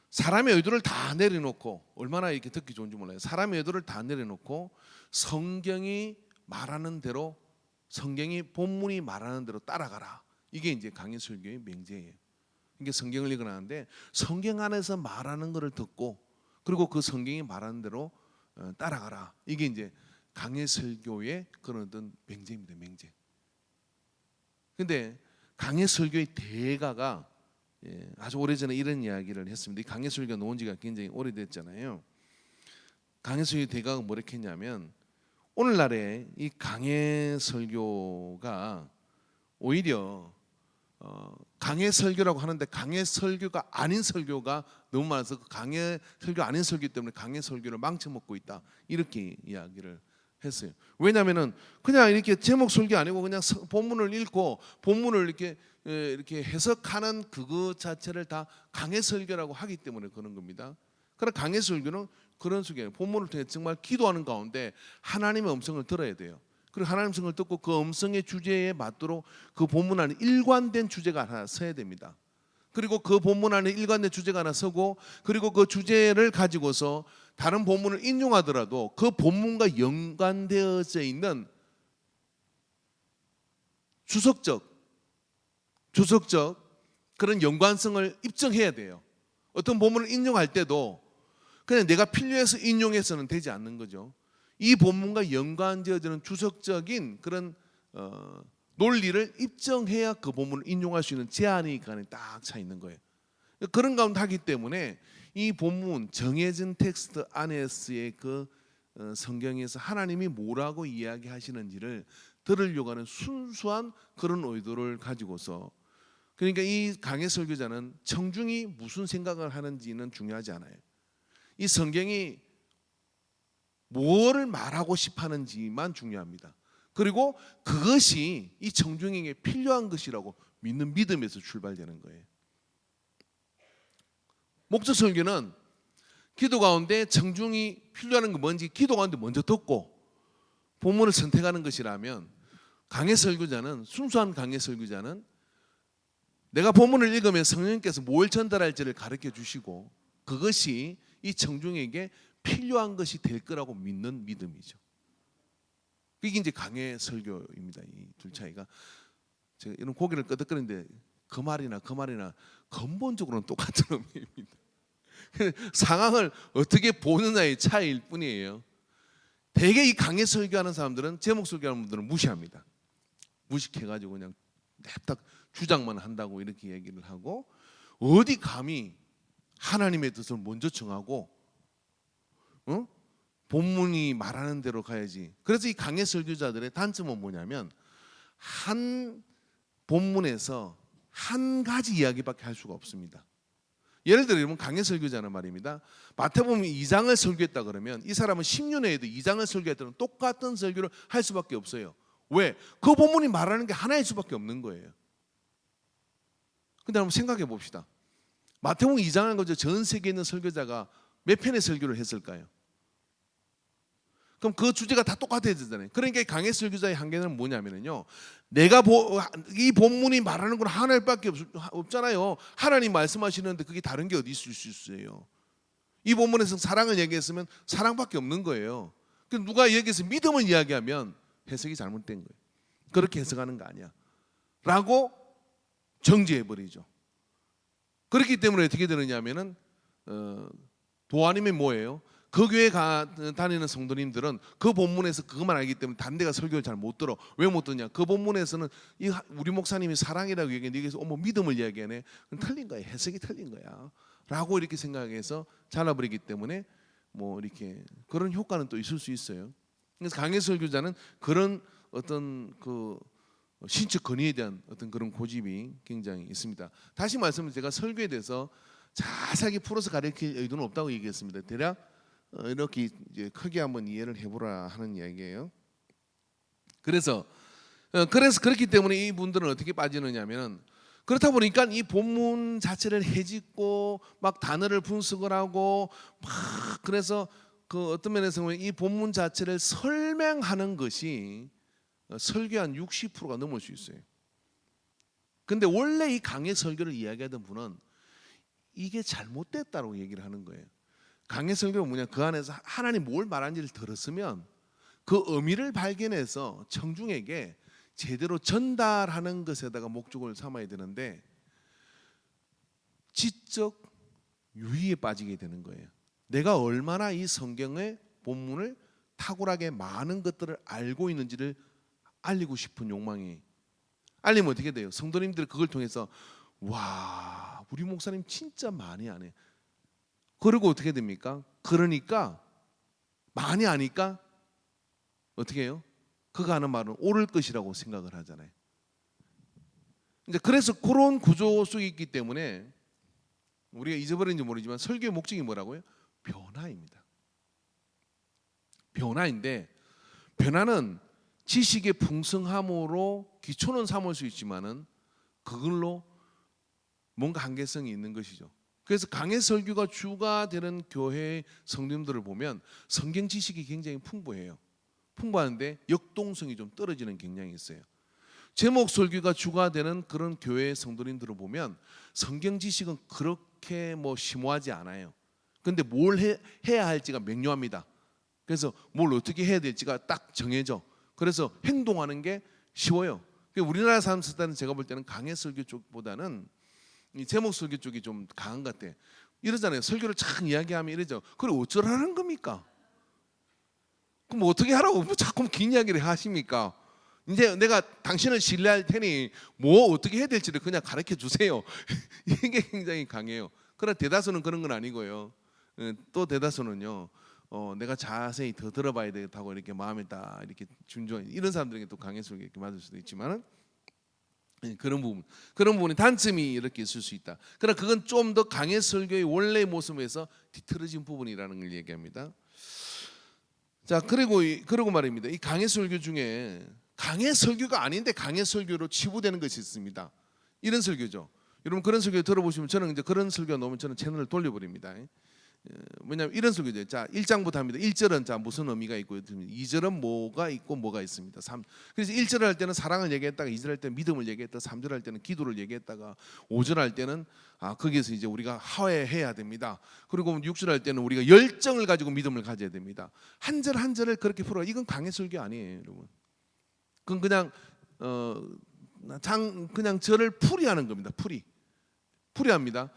사람의 의도를 다 내려놓고 얼마나 이렇게 듣기 좋은지 몰라요. 사람의 의도를 다 내려놓고 성경이 말하는 대로 성경이 본문이 말하는 대로 따라가라. 이게 이제 강해 설교의 명제예요. 이게 성경을 읽어나는데 성경 안에서 말하는 것을 듣고 그리고 그 성경이 말하는 대로 따라가라. 이게 이제 강해 설교의 그런 어떤 명제입니다. 명제. 근데 강해 설교의 대가가 아주 오래전에 이런 이야기를 했습니다. 이 강해 설교가 나온 지가 굉장히 오래됐잖아요. 강해 설교의 대가가 뭐라고 했냐면 오늘날에 이 강해 설교가 오히려 강해 설교라고 하는데 강해 설교가 아닌 설교가 너무 많아서 그 강해 설교 아닌 설교 때문에 강해 설교를 망쳐먹고 있다. 이렇게 이야기를 했어요. 왜냐하면은 그냥 이렇게 제목 설교 아니고 그냥 본문을 읽고 본문을 이렇게 해석하는 그거 자체를 다 강해 설교라고 하기 때문에 그런 겁니다. 그러나 강해 설교는 그런 설교예요. 본문을 통해 정말 기도하는 가운데 하나님의 음성을 들어야 돼요. 그리고 하나님의 음성을 듣고 그 음성의 주제에 맞도록 그 본문 안에 일관된 주제가 하나 서야 됩니다. 그리고 그 본문 안에 일관된 주제가 하나 서고 그리고 그 주제를 가지고서 다른 본문을 인용하더라도 그 본문과 연관되어져 있는 주석적 그런 연관성을 입증해야 돼요. 어떤 본문을 인용할 때도 그냥 내가 필요해서 인용해서는 되지 않는 거죠. 이 본문과 연관되어지는 주석적인 그런 논리를 입증해야 그 본문을 인용할 수 있는 제한이 그 안에 딱 차 있는 거예요. 그런 가운데 하기 때문에 이 본문 정해진 텍스트 안에서의 그 성경에서 하나님이 뭐라고 이야기하시는지를 들으려고 하는 순수한 그런 의도를 가지고서 그러니까 이 강해 설교자는 청중이 무슨 생각을 하는지는 중요하지 않아요. 이 성경이 뭐를 말하고 싶어하는지만 중요합니다. 그리고 그것이 이 청중에게 필요한 것이라고 믿는 믿음에서 출발되는 거예요. 목적 설교는 기도 가운데 청중이 필요한 거 뭔지 기도 가운데 먼저 듣고 본문을 선택하는 것이라면, 강해 설교자는, 순수한 강해 설교자는 내가 본문을 읽으면 성령님께서 뭘 전달할지를 가르쳐 주시고 그것이 이 청중에게 필요한 것이 될 거라고 믿는 믿음이죠. 그게 이제 강해 설교입니다. 이 둘 차이가. 제가 이런 고개를 끄덕거리는데 그 말이나 근본적으로는 똑같은 의미입니다. 상황을 어떻게 보느냐의 차이일 뿐이에요. 대개 이 강해 설교하는 사람들은, 제목 설교하는 분들은 무시합니다. 무식해가지고 그냥 냅딱 주장만 한다고 이렇게 얘기를 하고, 어디 감히 하나님의 뜻을 먼저 정하고 본문이 말하는 대로 가야지. 그래서 이 강해 설교자들의 단점은 뭐냐면 한 본문에서 한 가지 이야기밖에 할 수가 없습니다. 예를 들어 여러분, 강해 설교자는 말입니다, 마태복음 2장을 설교했다 그러면 이 사람은 10년 후에도 2장을 설교했다는 똑같은 설교를 할 수밖에 없어요. 왜? 그 본문이 말하는 게 하나일 수밖에 없는 거예요. 근데 한번 생각해 봅시다. 마태복음 2장을 가지고 전 세계에 있는 설교자가 몇 편의 설교를 했을까요? 그럼 그 주제가 다 똑같아야 되잖아요. 그러니까 강해 설교자의 한계는 뭐냐면요, 내가 이 본문이 말하는 건 하나밖에 없잖아요. 하나님 말씀하시는데 그게 다른 게 어디 있을 수 있어요? 이 본문에서 사랑을 얘기했으면 사랑밖에 없는 거예요. 누가 여기서 믿음을 이야기하면 해석이 잘못된 거예요. 그렇게 해석하는 거 아니야 라고 정지해버리죠. 그렇기 때문에 어떻게 되느냐면은 도하님이 뭐예요? 그 교회 다니는 성도님들은 그 본문에서 그것만 알기 때문에 다른 데가 설교를 잘 못 들어. 왜 못 듣냐? 그 본문에서는 우리 목사님이 사랑이라고 얘기했는데 여기서 믿음을 이야기하네. 틀린 거야. 해석이 틀린 거야 라고 이렇게 생각해서 잘라버리기 때문에 뭐 이렇게 그런 효과는 또 있을 수 있어요. 그래서 강해 설교자는 그런 어떤 그 신적 권위에 대한 어떤 그런 고집이 굉장히 있습니다. 다시 말씀드리면 제가 설교에 대해서 자세하게 풀어서 가르칠 의도는 없다고 얘기했습니다. 대략 이렇게 이제 크게 한번 이해를 해보라 하는 이야기예요. 그래서 그렇기 때문에 이 분들은 어떻게 빠지느냐면, 그렇다 보니까 이 본문 자체를 헤집고 막 단어를 분석을 하고 막, 그래서 그 어떤 면에서 보면 이 본문 자체를 설명하는 것이 설교의 한 60%가 넘을 수 있어요. 근데 원래 이 강해 설교를 이야기하던 분은 이게 잘못됐다고 얘기를 하는 거예요. 강해 설교는 뭐냐, 그 안에서 하나님 뭘 말하는지를 들었으면 그 의미를 발견해서 청중에게 제대로 전달하는 것에다가 목적을 삼아야 되는데 지적 유의에 빠지게 되는 거예요. 내가 얼마나 이 성경의 본문을 탁월하게 많은 것들을 알고 있는지를 알리고 싶은 욕망이, 알리면 어떻게 돼요? 성도님들 그걸 통해서 와, 우리 목사님 진짜 많이 아네. 그리고 어떻게 됩니까? 그러니까 많이 아니까 어떻게 해요? 그가 하는 말은 옳을 것이라고 생각을 하잖아요. 이제 그래서 그런 구조 속에 있기 때문에 우리가 잊어버린지 모르지만 설교의 목적이 뭐라고요? 변화입니다. 변화인데, 변화는 지식의 풍성함으로 기초는 삼을 수 있지만은 그걸로 뭔가 한계성이 있는 것이죠. 그래서 강해 설교가 주가 되는 교회 성도님들을 보면 성경 지식이 굉장히 풍부해요. 풍부한데 역동성이 좀 떨어지는 경향이 있어요. 제목 설교가 주가 되는 그런 교회 성도님들을 보면 성경 지식은 그렇게 뭐 심오하지 않아요. 근데 뭘 해야 할지가 명료합니다. 그래서 뭘 어떻게 해야 될지가 딱 정해져. 그래서 행동하는 게 쉬워요. 우리나라 사람 때는 제가 볼 때는 강해 설교 쪽보다는 이 제목 설교 쪽이 좀 강한 것 같아. 이러잖아요. 설교를 참 이야기하면 이러죠. 그래 어쩌라는 겁니까? 그럼 어떻게 하라고 자꾸 긴 이야기를 하십니까? 이제 내가 당신을 신뢰할 테니 뭐 어떻게 해야 될지를 그냥 가르쳐 주세요. 이게 굉장히 강해요. 그러나 대다수는 그런 건 아니고요. 또 대다수는요, 내가 자세히 더 들어봐야 되겠다고 이렇게 마음에 딱 이렇게 준전, 이런 사람들에게 또 강해 설교 이렇게 맞을 수도 있지만은 그런 부분이 단점이 이렇게 있을 수 있다. 그러나 그건 좀 더 강해 설교의 원래 모습에서 뒤틀어진 부분이라는 걸 얘기합니다. 자, 그리고 말입니다. 이 강해 설교 중에 강해 설교가 아닌데 강해 설교로 치부되는 것이 있습니다. 이런 설교죠. 여러분 그런 설교 들어보시면 저는 이제 그런 설교 나오면 저는 채널을 돌려버립니다. 왜냐하면 이런 설교죠. 자, 1장부터 합니다. 1절은 자 무슨 의미가 있고 2절은 뭐가 있고 뭐가 있습니다. 그래서 1절 할 때는 사랑을 얘기했다가 2절 할 때는 믿음을 얘기했다가 3절 할 때는 기도를 얘기했다가 5절 할 때는 거기에서 이제 우리가 화해해야 됩니다. 그리고 6절 할 때는 우리가 열정을 가지고 믿음을 가져야 됩니다. 한 절 한 절을 그렇게 풀어. 이건 강해 설교 아니에요, 여러분. 그건 그냥 절을 풀이하는 겁니다. 풀이합니다.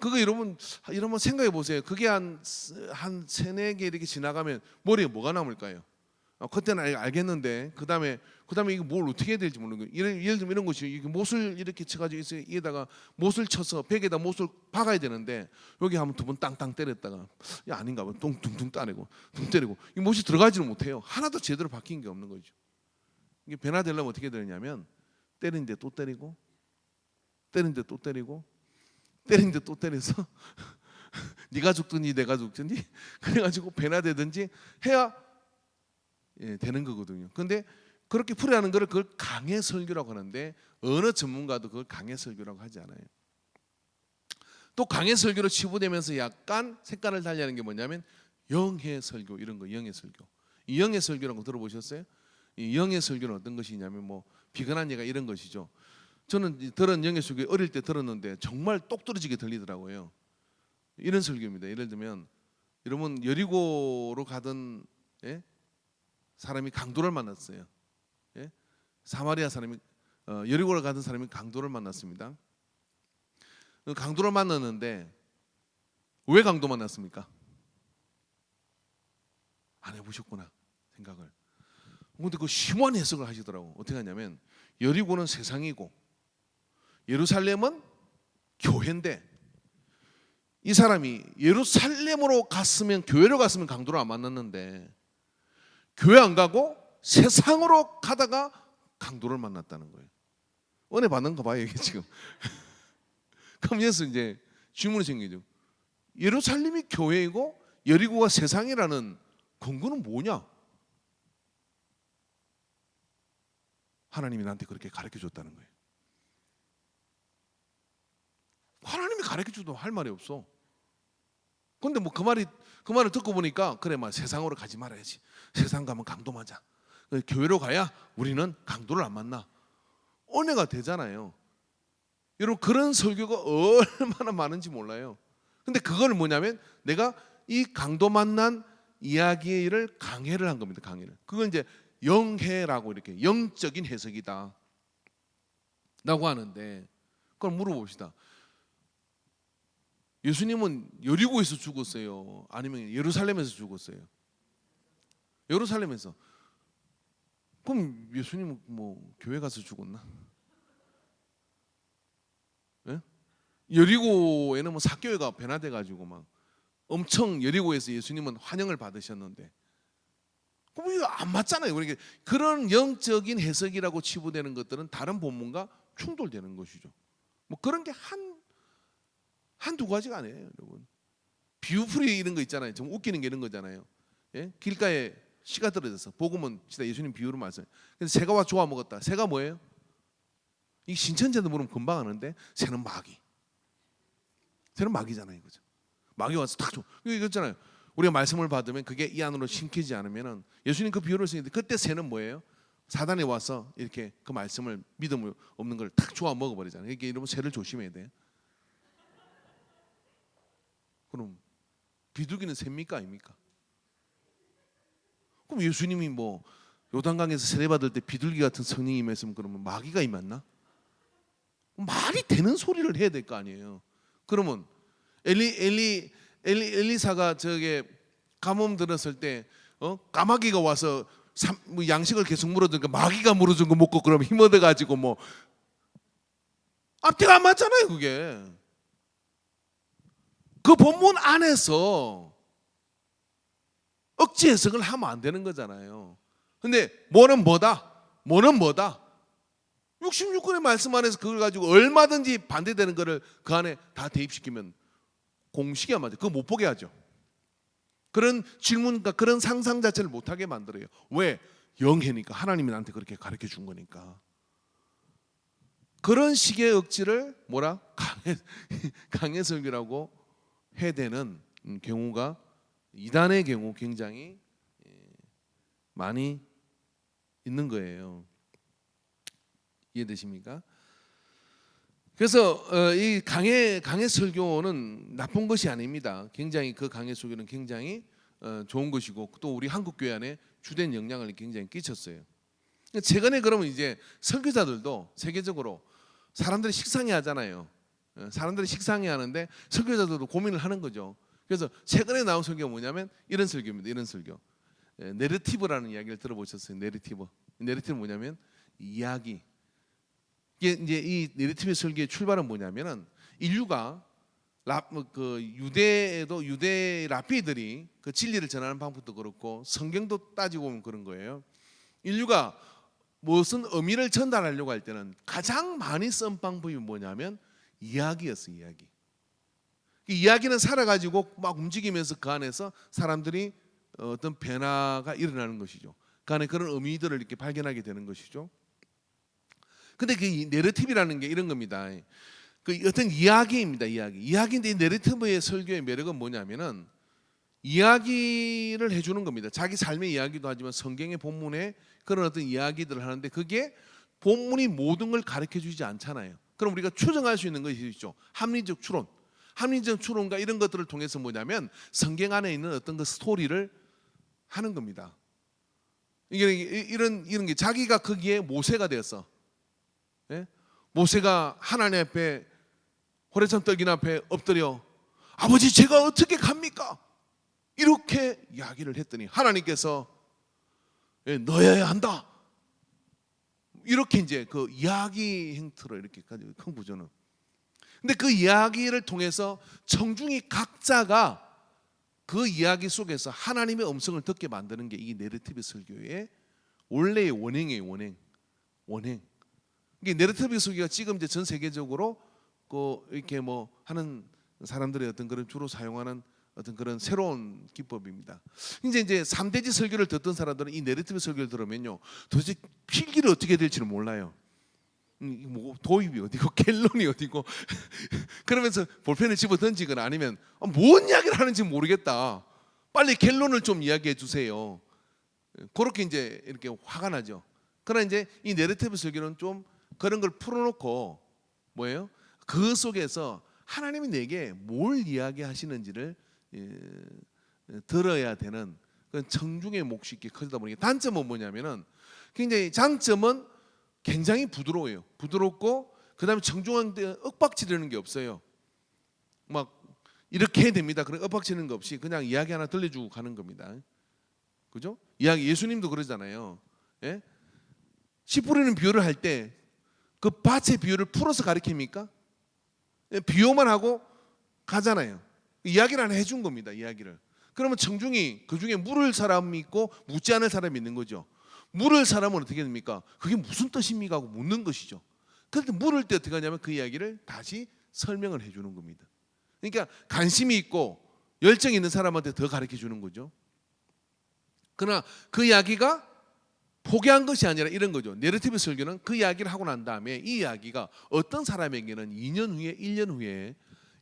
그거 여러분 생각해 보세요. 그게 한 세네 개 이렇게 지나가면 머리에 뭐가 남을까요? 그때는 알겠는데 그 다음에 이거 뭘 어떻게 해야 될지 모르는 거예요. 예를 들면 이런 것이 이게 못을 이렇게 쳐가지고 여기다가 못을 쳐서 벽에다 못을 박아야 되는데 여기 한번 두 번 땅땅 때렸다가 야 아닌가 봐 둥둥 따내고 둥 때리고 이 못이 들어가지는 못해요. 하나도 제대로 박힌 게 없는 거죠. 이게 변화되려면 어떻게 되느냐면 때리는데 또 때리고 때리는데 또 때리고 때리는데 또 때려서 네가 죽든지 내가 죽든지 그래가지고 변화되든지 해야 되는 거거든요. 그런데 그렇게 풀이하는 거를 그걸 강해 설교라고 하는데 어느 전문가도 그걸 강해 설교라고 하지 않아요. 또 강해 설교로 치부되면서 약간 색깔을 달리하는 게 뭐냐면 영해 설교 이런 거 영해 설교. 이 영해 설교라는 거 들어보셨어요? 이 영해 설교는 어떤 것이냐면 뭐 비근한 예가 이런 것이죠. 저는 들은 영해 설교 어릴 때 들었는데 정말 똑부러지게 들리더라고요. 이런 설교입니다. 예를 들면 여러분 여리고로 가던 사람이 강도를 만났어요. 사마리아 사람이 여리고를 가던 사람이 강도를 만났습니다. 강도를 만났는데 왜 강도 만났습니까? 안 해보셨구나 생각을. 근데 그 심오한 해석을 하시더라고. 어떻게 하냐면 여리고는 세상이고 예루살렘은 교회인데 이 사람이 예루살렘으로 갔으면 교회로 갔으면 강도를 안 만났는데 교회 안 가고 세상으로 가다가 강도를 만났다는 거예요. 은혜 받는 거 봐요 이게 지금. 그럼 여기서 이제 질문이 생기죠. 예루살렘이 교회이고 여리고가 세상이라는 근거는 뭐냐? 하나님이 나한테 그렇게 가르쳐 줬다는 거예요. 하나님이 가르쳐 줘도 할 말이 없어. 근데 뭐 그 말을 듣고 보니까 그래 막 세상으로 가지 말아야지. 세상 가면 강도 맞아. 교회로 가야 우리는 강도를 안 만나. 은혜가 되잖아요. 여러분 그런 설교가 얼마나 많은지 몰라요. 근데 그걸 뭐냐면 내가 이 강도 만난 이야기를 강해를 한 겁니다. 강해를. 그건 이제 영해라고 이렇게 영적인 해석이다 라고 하는데 그걸 물어봅시다. 예수님은 여리고에서 죽었어요? 아니면 예루살렘에서 죽었어요? 예루살렘에서. 그럼 예수님은 뭐 교회 가서 죽었나? 예? 여리고에는 뭐 사교회가 변화돼 가지고 막 엄청 여리고에서 예수님은 환영을 받으셨는데 그럼 이거 안 맞잖아요. 그러니까 그런 영적인 해석이라고 치부되는 것들은 다른 본문과 충돌되는 것이죠. 뭐 그런 게 한두 가지가 아니에요, 여러분. 비유풀이 이런 거 있잖아요. 좀 웃기는 게 이런 거잖아요. 예? 길가에 씨가 떨어져서 복음은 진짜 예수님 비유로 말씀. 그래서 새가 와 좋아 먹었다. 새가 뭐예요? 이 신천지한테 물으면 금방 아는데 새는 마귀. 새는 마귀잖아요, 그죠? 마귀 와서 탁 줘. 이거 있잖아요. 우리가 말씀을 받으면 그게 이 안으로 심기지 않으면은 예수님 그 비유를 쓰는데 그때 새는 뭐예요? 사단이 와서 이렇게 그 말씀을 믿음 없는 걸 탁 좋아 먹어버리잖아요. 이게 이러면 새를 조심해야 돼요. 그럼 비둘기는 새입니까 아닙니까? 그럼 예수님이 뭐 요단강에서 세례받을 때 비둘기 같은 성령이 임했으면 그러면 마귀가 임했나? 말이 되는 소리를 해야 될 거 아니에요. 그러면 엘리사가 저게 가뭄 들었을 때 까마귀가 와서 뭐 양식을 계속 물어주니까 마귀가 물어준 거 먹고 그러면 힘 얻어가지고 뭐 앞뒤가 안 맞잖아요 그게. 그 본문 안에서 억지 해석을 하면 안 되는 거잖아요. 근데 뭐는 뭐다? 뭐는 뭐다? 66권의 말씀 안에서 그걸 가지고 얼마든지 반대되는 거를 그 안에 다 대입시키면 공식이 안 맞아요. 그거 못 보게 하죠. 그런 질문과 그런 상상 자체를 못하게 만들어요. 왜? 영해니까. 하나님이 나한테 그렇게 가르쳐 준 거니까. 그런 식의 억지를 뭐라 강해 설교라고 해야 되는 경우가 이단의 경우 굉장히 많이 있는 거예요. 이해되십니까? 그래서 이 강해 설교는 나쁜 것이 아닙니다. 굉장히 그 강해 설교는 굉장히 좋은 것이고 또 우리 한국 교회 안에 주된 영향을 굉장히 끼쳤어요. 최근에 그러면 이제 설교자들도 세계적으로 사람들이 식상해 하잖아요. 사람들이 식상해 하는데 설교자들도 고민을 하는 거죠. 그래서 최근에 나온 설교가 뭐냐면 이런 설교입니다. 이런 설교. 내러티브라는 이야기를 들어보셨어요? 내러티브 뭐냐면 이야기. 이게 이제 이 내러티브 설교의 출발은 뭐냐면은 인류가 유대 랍비들이 그 진리를 전하는 방법도 그렇고 성경도 따지고 보면 그런 거예요. 인류가 무슨 의미를 전달하려고 할 때는 가장 많이 쓴 방법이 뭐냐면 이야기였어요. 이야기. 이 이야기는 살아가지고 막 움직이면서 그 안에서 사람들이 어떤 변화가 일어나는 것이죠. 그 안에 그런 의미들을 이렇게 발견하게 되는 것이죠. 근데 그 내러티브라는 게 이런 겁니다. 그 어떤 이야기입니다. 이야기인데 이 내러티브의 설교의 매력은 뭐냐면은 이야기를 해주는 겁니다. 자기 삶의 이야기도 하지만 성경의 본문에 그런 어떤 이야기들을 하는데 그게 본문이 모든 걸 가르쳐 주지 않잖아요. 그럼 우리가 추정할 수 있는 것이 있죠. 합리적 추론과 이런 것들을 통해서 뭐냐면 성경 안에 있는 어떤 그 스토리를 하는 겁니다. 이런 게 자기가 거기에 모세가 되었어. 예? 모세가 하나님 앞에 호레산 떡인 앞에 엎드려 아버지 제가 어떻게 갑니까? 이렇게 이야기를 했더니 하나님께서 넣어야 한다. 이렇게 이제 그 이야기 행태로 이렇게 가지고 큰 구조는. 근데 그 이야기를 통해서 청중이 각자가 그 이야기 속에서 하나님의 음성을 듣게 만드는 게 이 내러티브 설교의 원래의 원행이에요. 원행. 이게 내러티브 설교가 지금 이제 전 세계적으로 그 이렇게 뭐 하는 사람들의 어떤 그런 주로 사용하는 어떤 그런 새로운 기법입니다. 이제 3대지 설교를 듣던 사람들은 이 내러티브 설교를 들으면요, 도대체 필기를 어떻게 될지를 몰라요. 뭐 도입이 어디고 켈론이 어디고 그러면서 볼펜을 집어 던지거나 아니면 뭔 이야기를 하는지 모르겠다. 빨리 켈론을 좀 이야기해 주세요. 그렇게 이제 이렇게 화가 나죠. 그러나 이제 이 내러티브 설교는 좀 그런 걸 풀어놓고 뭐예요? 그 속에서 하나님이 내게 뭘 이야기하시는지를 들어야 되는 그런 청중의 몫이 있게 커지다 보니까 단점은 뭐냐면은 굉장히 장점은 굉장히 부드러워요. 부드럽고 그다음에 청중한테 윽박지르는 게 없어요. 막 이렇게 해야 됩니다. 그런 윽박지르는 거 없이 그냥 이야기 하나 들려주고 가는 겁니다. 그죠? 이야기 예수님도 그러잖아요. 예? 씨 뿌리는 비유를 할 때 그 밭의 비유를 풀어서 가르칩니까? 비유만 하고 가잖아요. 이야기를 하나 해준 겁니다. 이야기를. 그러면 청중이 그 중에 물을 사람이 있고 묻지 않을 사람이 있는 거죠. 물을 사람은 어떻게 됩니까? 그게 무슨 뜻입니까? 하고 묻는 것이죠. 그런데 물을 때 어떻게 하냐면 그 이야기를 다시 설명을 해주는 겁니다. 그러니까 관심이 있고 열정이 있는 사람한테 더 가르쳐 주는 거죠. 그러나 그 이야기가 포기한 것이 아니라 이런 거죠. 내러티브 설교는 그 이야기를 하고 난 다음에 이 이야기가 어떤 사람에게는 2년 후에 1년 후에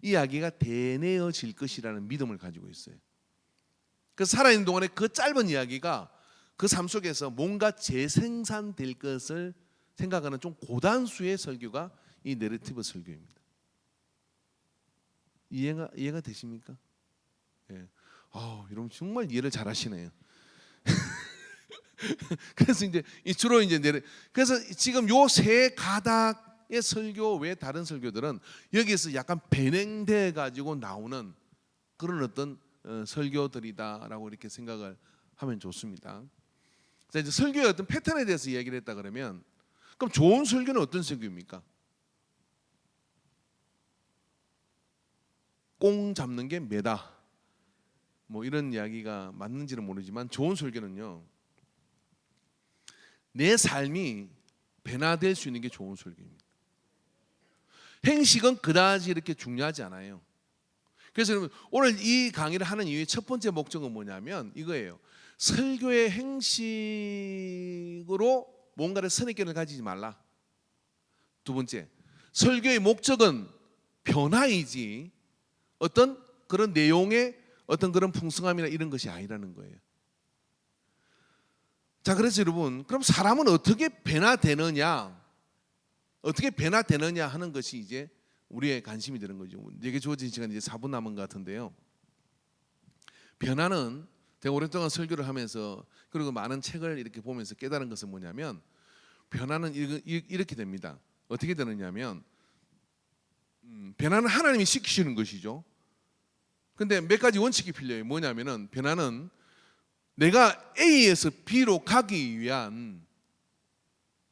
이 이야기가 되뇌어질 것이라는 믿음을 가지고 있어요. 그래서 살아있는 동안에 그 짧은 이야기가 그 삶 속에서 뭔가 재생산될 것을 생각하는 좀 고단수의 설교가 이 내러티브 설교입니다. 이해가 되십니까? 예. 여러분 정말 이해를 잘하시네요. 그래서 이제 주로 이제 그래서 지금 요 세 가닥의 설교 외 다른 설교들은 여기에서 약간 배냉돼 가지고 나오는 그런 어떤 설교들이다라고 이렇게 생각을 하면 좋습니다. 자, 이제 설교의 어떤 패턴에 대해서 이야기를 했다 그러면 그럼 좋은 설교는 어떤 설교입니까? 꽁 잡는 게 매다. 뭐 이런 이야기가 맞는지는 모르지만 좋은 설교는요. 내 삶이 변화될 수 있는 게 좋은 설교입니다. 행식은 그다지 이렇게 중요하지 않아요. 그래서 여러분 오늘 이 강의를 하는 이유의 첫 번째 목적은 뭐냐면 이거예요. 설교의 행식으로 뭔가를 선입견을 가지지 말라. 두 번째, 설교의 목적은 변화이지 어떤 그런 내용의 어떤 그런 풍성함이나 이런 것이 아니라는 거예요. 자, 그래서 여러분, 그럼 사람은 어떻게 변화되느냐, 어떻게 변화되느냐 하는 것이 이제 우리의 관심이 되는 거죠. 이게 주어진 시간 이제 4분 남은 것 같은데요. 변화는 제가 오랫동안 설교를 하면서 그리고 많은 책을 이렇게 보면서 깨달은 것은 뭐냐면, 변화는 이렇게 됩니다. 어떻게 되느냐면, 변화는 하나님이 시키시는 것이죠. 근데 몇 가지 원칙이 필요해요. 뭐냐면은, 변화는 내가 A에서 B로 가기 위한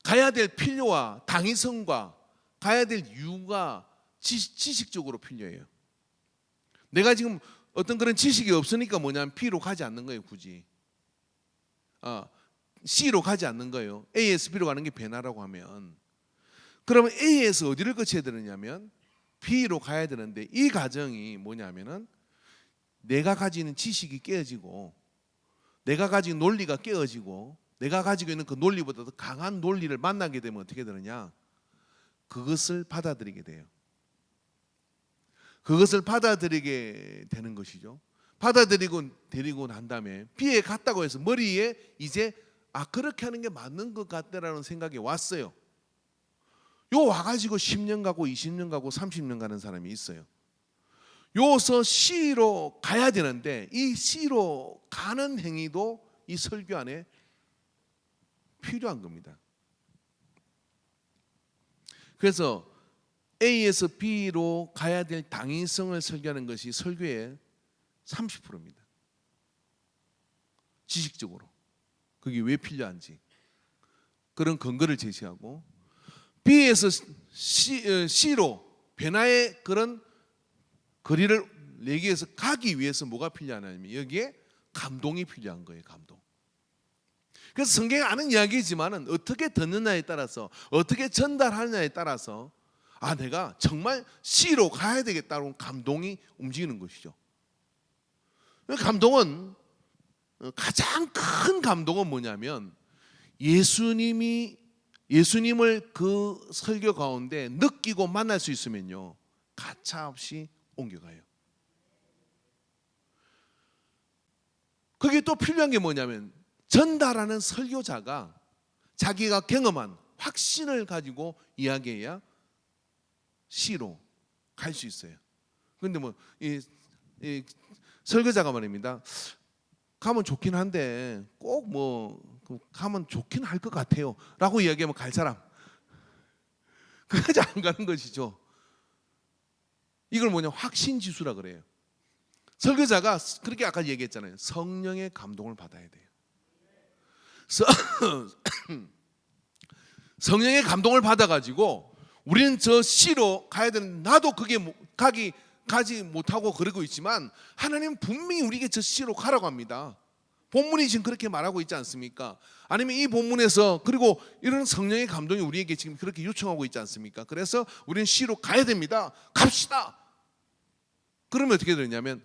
가야 될 필요와 당위성과 가야 될 이유가 지식적으로 필요해요. 내가 지금 어떤 그런 지식이 없으니까 뭐냐면 B로 가지 않는 거예요. 굳이 C로 가지 않는 거예요. A에서 B로 가는 게 변화라고 하면, 그러면 A에서 어디를 거쳐야 되느냐면 B로 가야 되는데, 이 과정이 뭐냐면은 내가 가지는 지식이 깨어지고 내가 가지고 논리가 깨어지고 내가 가지고 있는 그 논리보다 더 강한 논리를 만나게 되면 어떻게 되느냐, 그것을 받아들이게 돼요. 그것을 받아들이게 되는 것이죠. 받아들이고 난 다음에 B에 갔다고 해서 머리에 이제 그렇게 하는 게 맞는 것 같다라는 생각이 왔어요. 요 와가지고 10년 가고 20년 가고 30년 가는 사람이 있어요. 요서 C로 가야 되는데 이 C로 가는 행위도 이 설교 안에 필요한 겁니다. 그래서 A에서 B로 가야 될 당위성을 설교하는 것이 설교의 30%입니다. 지식적으로 그게 왜 필요한지 그런 근거를 제시하고, B에서 C로 변화의 그런 거리를 내기 위해서 가기 위해서 뭐가 필요하냐면 여기에 감동이 필요한 거예요. 감동. 그래서 성경에 아는 이야기지만은 어떻게 듣느냐에 따라서, 어떻게 전달하느냐에 따라서 내가 정말 C로 가야 되겠다는 감동이 움직이는 것이죠. 감동은, 가장 큰 감동은 뭐냐면 예수님을 그 설교 가운데 느끼고 만날 수 있으면요, 가차없이 옮겨가요. 거기에 또 필요한 게 뭐냐면 전달하는 설교자가 자기가 경험한 확신을 가지고 이야기해야 C로 갈 수 있어요. 그런데 이 설교자가 말입니다, 가면 좋긴 한데 꼭 가면 좋긴 할 것 같아요 라고 이야기하면 갈 사람, 그까지 안 가는 것이죠. 이걸 확신지수라 그래요. 설교자가 그렇게 아까 얘기했잖아요. 성령의 감동을 받아야 돼요. 성령의 감동을 받아가지고 우리는 저 C로 가야 되는데, 나도 그게 가지 못하고 그러고 있지만 하나님은 분명히 우리에게 저 C로 가라고 합니다. 본문이 지금 그렇게 말하고 있지 않습니까? 아니면 이 본문에서 그리고 이런 성령의 감동이 우리에게 지금 그렇게 요청하고 있지 않습니까? 그래서 우리는 C로 가야 됩니다. 갑시다. 그러면 어떻게 되냐면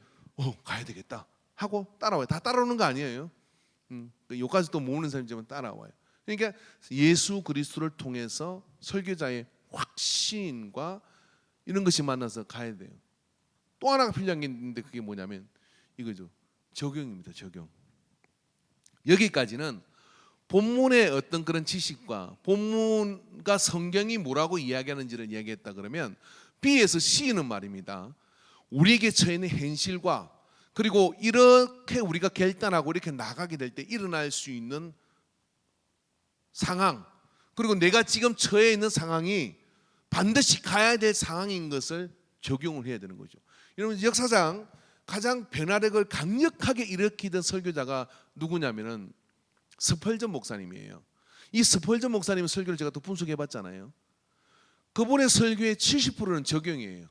가야 되겠다 하고 따라와요. 다 따라오는 거 아니에요. 여기까지 또 모으는 사람이지만 따라와요. 그러니까 예수 그리스도를 통해서 설교자의 확신과 이런 것이 만나서 가야 돼요. 또 하나가 필요한 게 있는데 그게 뭐냐면 이거죠. 적용입니다. 적용. 여기까지는 본문의 어떤 그런 지식과 본문과 성경이 뭐라고 이야기하는지를 이야기했다 그러면, B에서 C는 말입니다, 우리에게 처해 있는 현실과 그리고 이렇게 우리가 결단하고 이렇게 나가게 될 때 일어날 수 있는 상황, 그리고 내가 지금 처해 있는 상황이 반드시 가야 될 상황인 것을 적용을 해야 되는 거죠. 여러분, 역사상 가장 변화력을 강력하게 일으키던 설교자가 누구냐면은 스펄전 목사님이에요. 이 스펄전 목사님의 설교를 제가 또 분석해 봤잖아요. 그분의 설교의 70%는 적용이에요.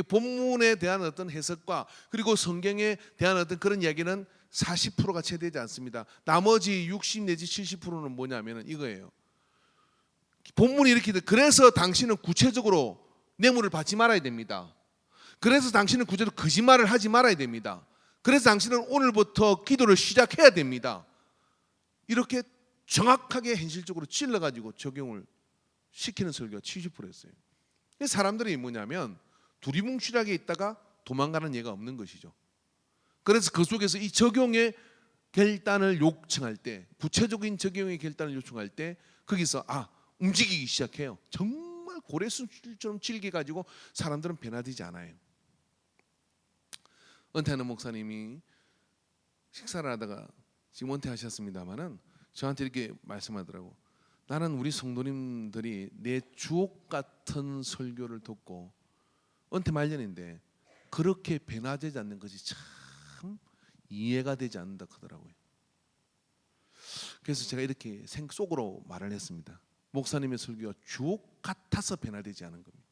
본문에 대한 어떤 해석과 그리고 성경에 대한 어떤 그런 이야기는 40%가 채 되지 않습니다. 나머지 60 내지 70%는 뭐냐면 이거예요. 본문이 이렇게 돼. 그래서 당신은 구체적으로 뇌물을 받지 말아야 됩니다. 그래서 당신은 구체적으로 거짓말을 하지 말아야 됩니다. 그래서 당신은 오늘부터 기도를 시작해야 됩니다. 이렇게 정확하게 현실적으로 찔러가지고 적용을 시키는 설교가 70%였어요. 사람들이 뭐냐면 두리뭉실하게 있다가 도망가는 예가 없는 것이죠. 그래서 그 속에서 이 적용의 결단을 요청할 때, 구체적인 적용의 결단을 요청할 때 거기서 움직이기 시작해요. 정말 고래수처럼 질겨가지고 사람들은 변화되지 않아요. 은퇴하는 목사님이 식사를 하다가 지금 은퇴하셨습니다마는 저한테 이렇게 말씀하더라고. 나는 우리 성도님들이 내 주옥 같은 설교를 듣고 은퇴 말년인데 그렇게 변화되지 않는 것이 참 이해가 되지 않는다 하더라고요. 그래서 제가 이렇게 속으로 말을 했습니다. 목사님의 설교가 주옥 같아서 변화되지 않은 겁니다.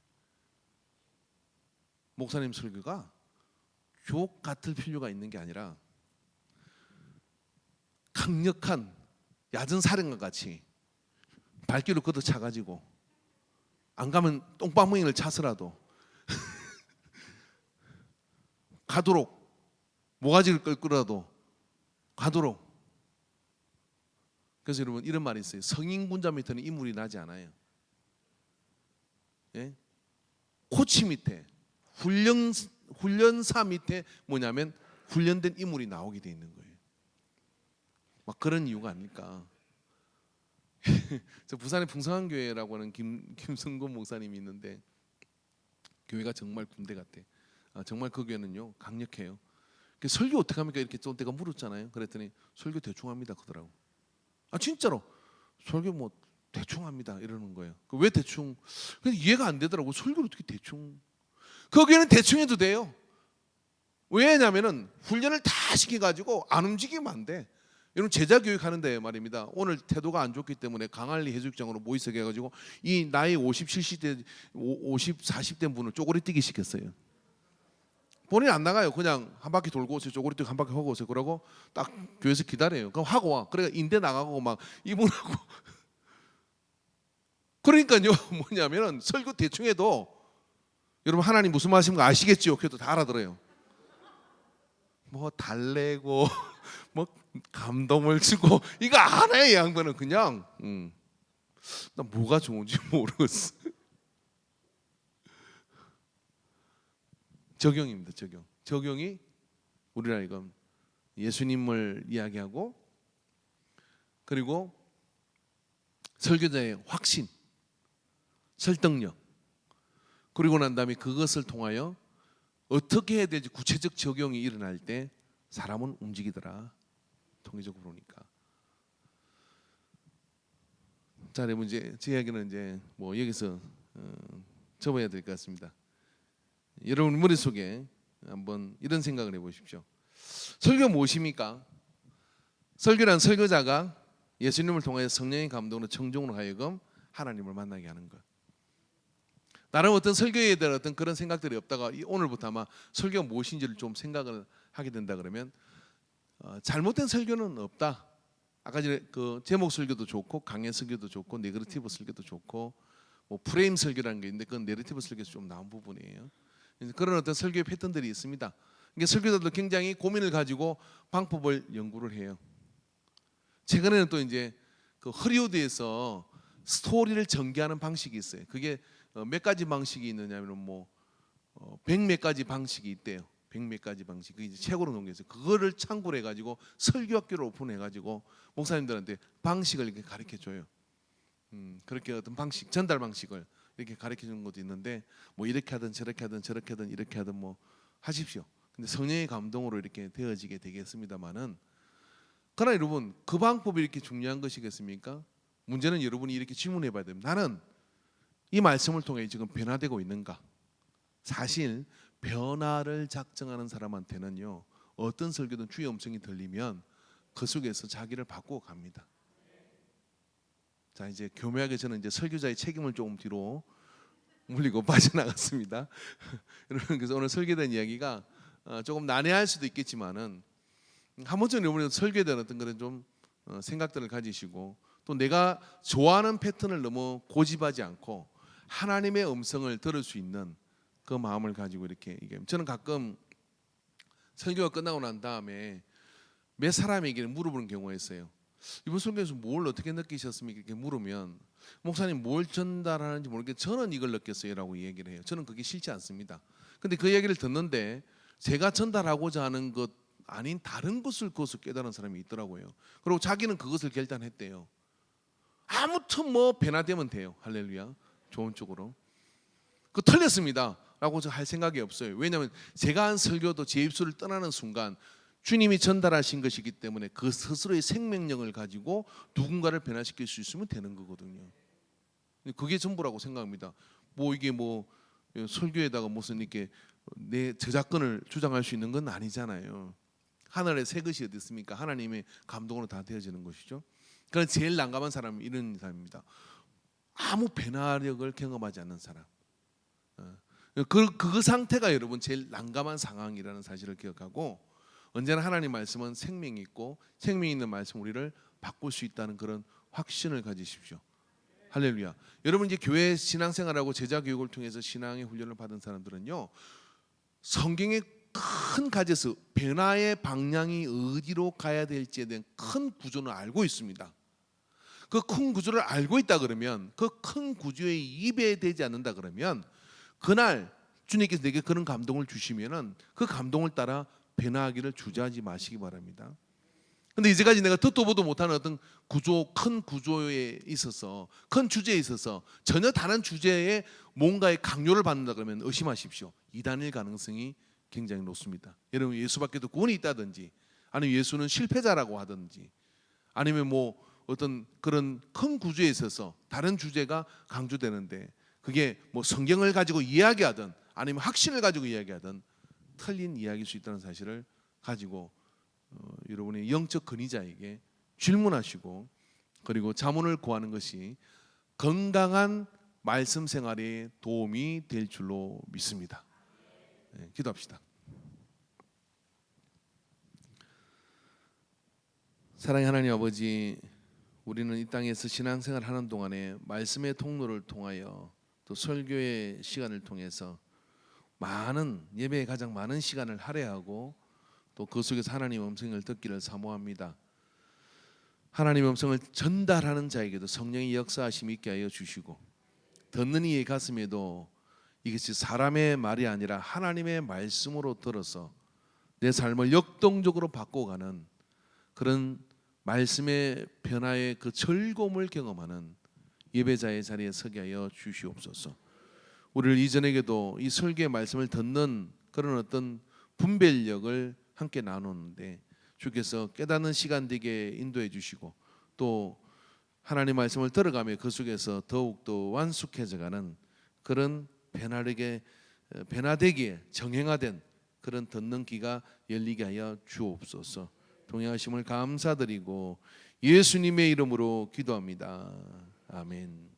목사님 설교가 주옥 같을 필요가 있는 게 아니라 강력한 야전 사령과 같이 발길을 걷어차가지고 안 가면 똥방망이를 차서라도 가도록, 모가지를 끌고라도 가도록. 그래서 여러분 이런 말이 있어요. 성인군자 밑에는 이물이 나지 않아요. 예? 코치 밑에, 훈련사 밑에 뭐냐면 훈련된 이물이 나오게 돼 있는 거예요. 막 그런 이유가 아닐까. 저 부산의 풍성한 교회라고 하는 김성곤 목사님이 있는데 교회가 정말 군대 같아. 정말 그 교회는요 강력해요. 설교 어떻게 합니까? 이렇게 좀 내가 물었잖아요. 그랬더니 설교 대충 합니다 그러더라고. 진짜로 설교 뭐 대충 합니다 이러는 거예요. 왜 대충? 이해가 안 되더라고. 설교를 어떻게 대충? 그 교회는 대충 해도 돼요. 왜냐면은 훈련을 다 시켜가지고 안 움직이면 안 돼. 여러분 제자 교육하는데 말입니다. 오늘 태도가 안 좋기 때문에 강할리 해수욕장으로 모이게 해가지고 이 나이 50, 70대, 50, 40대 분을 쪼그리뛰기 시켰어요. 본인 안 나가요. 그냥 한 바퀴 돌고 오세요. 쪼그리뛰기 한 바퀴 하고 오세요. 그러고 딱 교회에서 기다려요. 그럼 하고 와. 그러니까 인대 나가고 막 이분하고 그러니까요 뭐냐면은 설교 대충 해도 여러분 하나님 무슨 말씀인지 아시겠죠? 그래도 다 알아들어요. 뭐 달래고 뭐 감동을 주고 이거 안 해. 이 양반은 그냥 난 뭐가 좋은지 모르겠어. 적용입니다. 적용이 우리라 이건 예수님을 이야기하고 그리고 설교자의 확신, 설득력 그리고 난 다음에 그것을 통하여 어떻게 해야 될지 구체적 적용이 일어날 때 사람은 움직이더라. 통계적으로 보니까. 자, 여러분 이제 제 이야기는 이제 뭐 여기서 접어야 될 것 같습니다. 여러분 머릿속에 한번 이런 생각을 해보십시오. 설교 무엇입니까? 설교란 설교자가 예수님을 통해 성령의 감동으로 청중으로 하여금 하나님을 만나게 하는 것. 나름 어떤 설교에 대한 어떤 그런 생각들이 없다가 오늘부터 아마 설교가 무엇인지를 좀 생각을 하게 된다 그러면 잘못된 설교는 없다. 아까 전에 그 제목 설교도 좋고 강해 설교도 좋고 네거티브 설교도 좋고 뭐 프레임 설교라는 게 있는데 그건 네거티브 설교에서 좀 나온 부분이에요. 그런 어떤 설교의 패턴들이 있습니다. 그러니까 설교자들도 굉장히 고민을 가지고 방법을 연구를 해요. 최근에는 또 이제 그 허리우드에서 스토리를 전개하는 방식이 있어요. 그게 몇 가지 방식이 있느냐면 뭐 100몇 가지 방식이 있대요. 100몇 가지 방식. 그게 이제 책으로 넘겨서 그거를 참고를 해가지고 설교학교를 오픈해가지고 목사님들한테 방식을 이렇게 가르쳐 줘요. 그렇게 어떤 방식, 전달 방식을 이렇게 가르쳐 주는 것도 있는데 뭐 이렇게 하든 저렇게 하든 저렇게 하든 이렇게 하든 뭐 하십시오. 근데 성령의 감동으로 이렇게 되어지게 되겠습니다만은 그러나 여러분 그 방법이 이렇게 중요한 것이겠습니까? 문제는 여러분이 이렇게 질문해 봐야 됩니다. 나는 이 말씀을 통해 지금 변화되고 있는가? 사실 변화를 작정하는 사람한테는요 어떤 설교든 주의 음성이 들리면 그 속에서 자기를 바꾸어 갑니다. 자 이제 교묘하게 저는 이제 설교자의 책임을 조금 뒤로 물리고 빠져나갔습니다. 여러분 그래서 오늘 설교에 대한 이야기가 조금 난해할 수도 있겠지만은 한 번쯤 여러분이 설교에 대한 어떤 그런 좀 생각들을 가지시고 또 내가 좋아하는 패턴을 너무 고집하지 않고 하나님의 음성을 들을 수 있는 그 마음을 가지고 이렇게 저는 가끔 설교가 끝나고 난 다음에 몇 사람에게 물어보는 경우가 있어요. 이번 설교에서 뭘 어떻게 느끼셨습니까? 이렇게 물으면 목사님 뭘 전달하는지 모르겠는데 저는 이걸 느꼈어요라고 얘기를 해요. 저는 그게 싫지 않습니다. 근데 그 얘기를 듣는데 제가 전달하고자 하는 것 아닌 다른 것을 그것을 깨달은 사람이 있더라고요. 그리고 자기는 그것을 결단했대요. 아무튼 뭐 변화되면 돼요. 할렐루야. 좋은 쪽으로. 그 틀렸습니다 라고 할 생각이 없어요. 왜냐하면 제가 한 설교도 제 입술을 떠나는 순간 주님이 전달하신 것이기 때문에 그 스스로의 생명력을 가지고 누군가를 변화시킬 수 있으면 되는 거거든요. 그게 전부라고 생각합니다. 뭐 이게 뭐 설교에다가 무슨 이렇게 내 저작권을 주장할 수 있는 건 아니잖아요. 하늘에 새 것이 어디 있습니까? 하나님의 감동으로 다 되어지는 것이죠. 그런 제일 난감한 사람은 이런 사람입니다. 아무 변화력을 경험하지 않는 사람. 그 상태가 여러분 제일 난감한 상황이라는 사실을 기억하고 언제나 하나님 말씀은 생명이 있고 생명 있는 말씀 우리를 바꿀 수 있다는 그런 확신을 가지십시오. 할렐루야. 여러분 이제 교회 신앙생활하고 제자 교육을 통해서 신앙의 훈련을 받은 사람들은요. 성경의 큰 가지에서 변화의 방향이 어디로 가야 될지에 대한 큰 구조는 알고 있습니다. 그 큰 구조를 알고 있다 그러면 그 큰 구조에 이배되지 않는다 그러면 그날 주님께서 내게 그런 감동을 주시면은 그 감동을 따라 변화하기를 주저하지 마시기 바랍니다. 근데 이제까지 내가 듣도 보도 못하는 어떤 구조, 큰 구조에 있어서 큰 주제에 있어서 전혀 다른 주제에 뭔가의 강요를 받는다 그러면 의심하십시오. 이단일 가능성이 굉장히 높습니다. 여러분 예수밖에도 구원이 있다든지 아니면 예수는 실패자라고 하든지 아니면 뭐 어떤 그런 큰 구조에 있어서 다른 주제가 강조되는데 그게 뭐 성경을 가지고 이야기하든 아니면 확신을 가지고 이야기하든 틀린 이야기일 수 있다는 사실을 가지고 여러분의 영적 권위자에게 질문하시고 그리고 자문을 구하는 것이 건강한 말씀 생활에 도움이 될 줄로 믿습니다. 네, 기도합시다. 사랑의 하나님 아버지, 우리는 이 땅에서 신앙생활 하는 동안에 말씀의 통로를 통하여 또 설교의 시간을 통해서 많은 예배에 가장 많은 시간을 할애하고 또 그 속에서 하나님의 음성을 듣기를 사모합니다. 하나님의 음성을 전달하는 자에게도 성령의 역사하심이 있게 하여 주시고 듣는 이의 가슴에도 이것이 사람의 말이 아니라 하나님의 말씀으로 들어서 내 삶을 역동적으로 바꿔가는 그런 말씀의 변화의 그 즐거움을 경험하는 예배자의 자리에 서게 하여 주시옵소서. 우리를 이전에게도 이 설교의 말씀을 듣는 그런 어떤 분별력을 함께 나누는데 주께서 깨닫는 시간 되게 인도해 주시고 또 하나님 말씀을 들어가며 그 속에서 더욱더 완숙해져가는 그런 변화되기에 정형화된 그런 듣는 귀가 열리게 하여 주옵소서. 동행하심을 감사드리고 예수님의 이름으로 기도합니다. 아멘.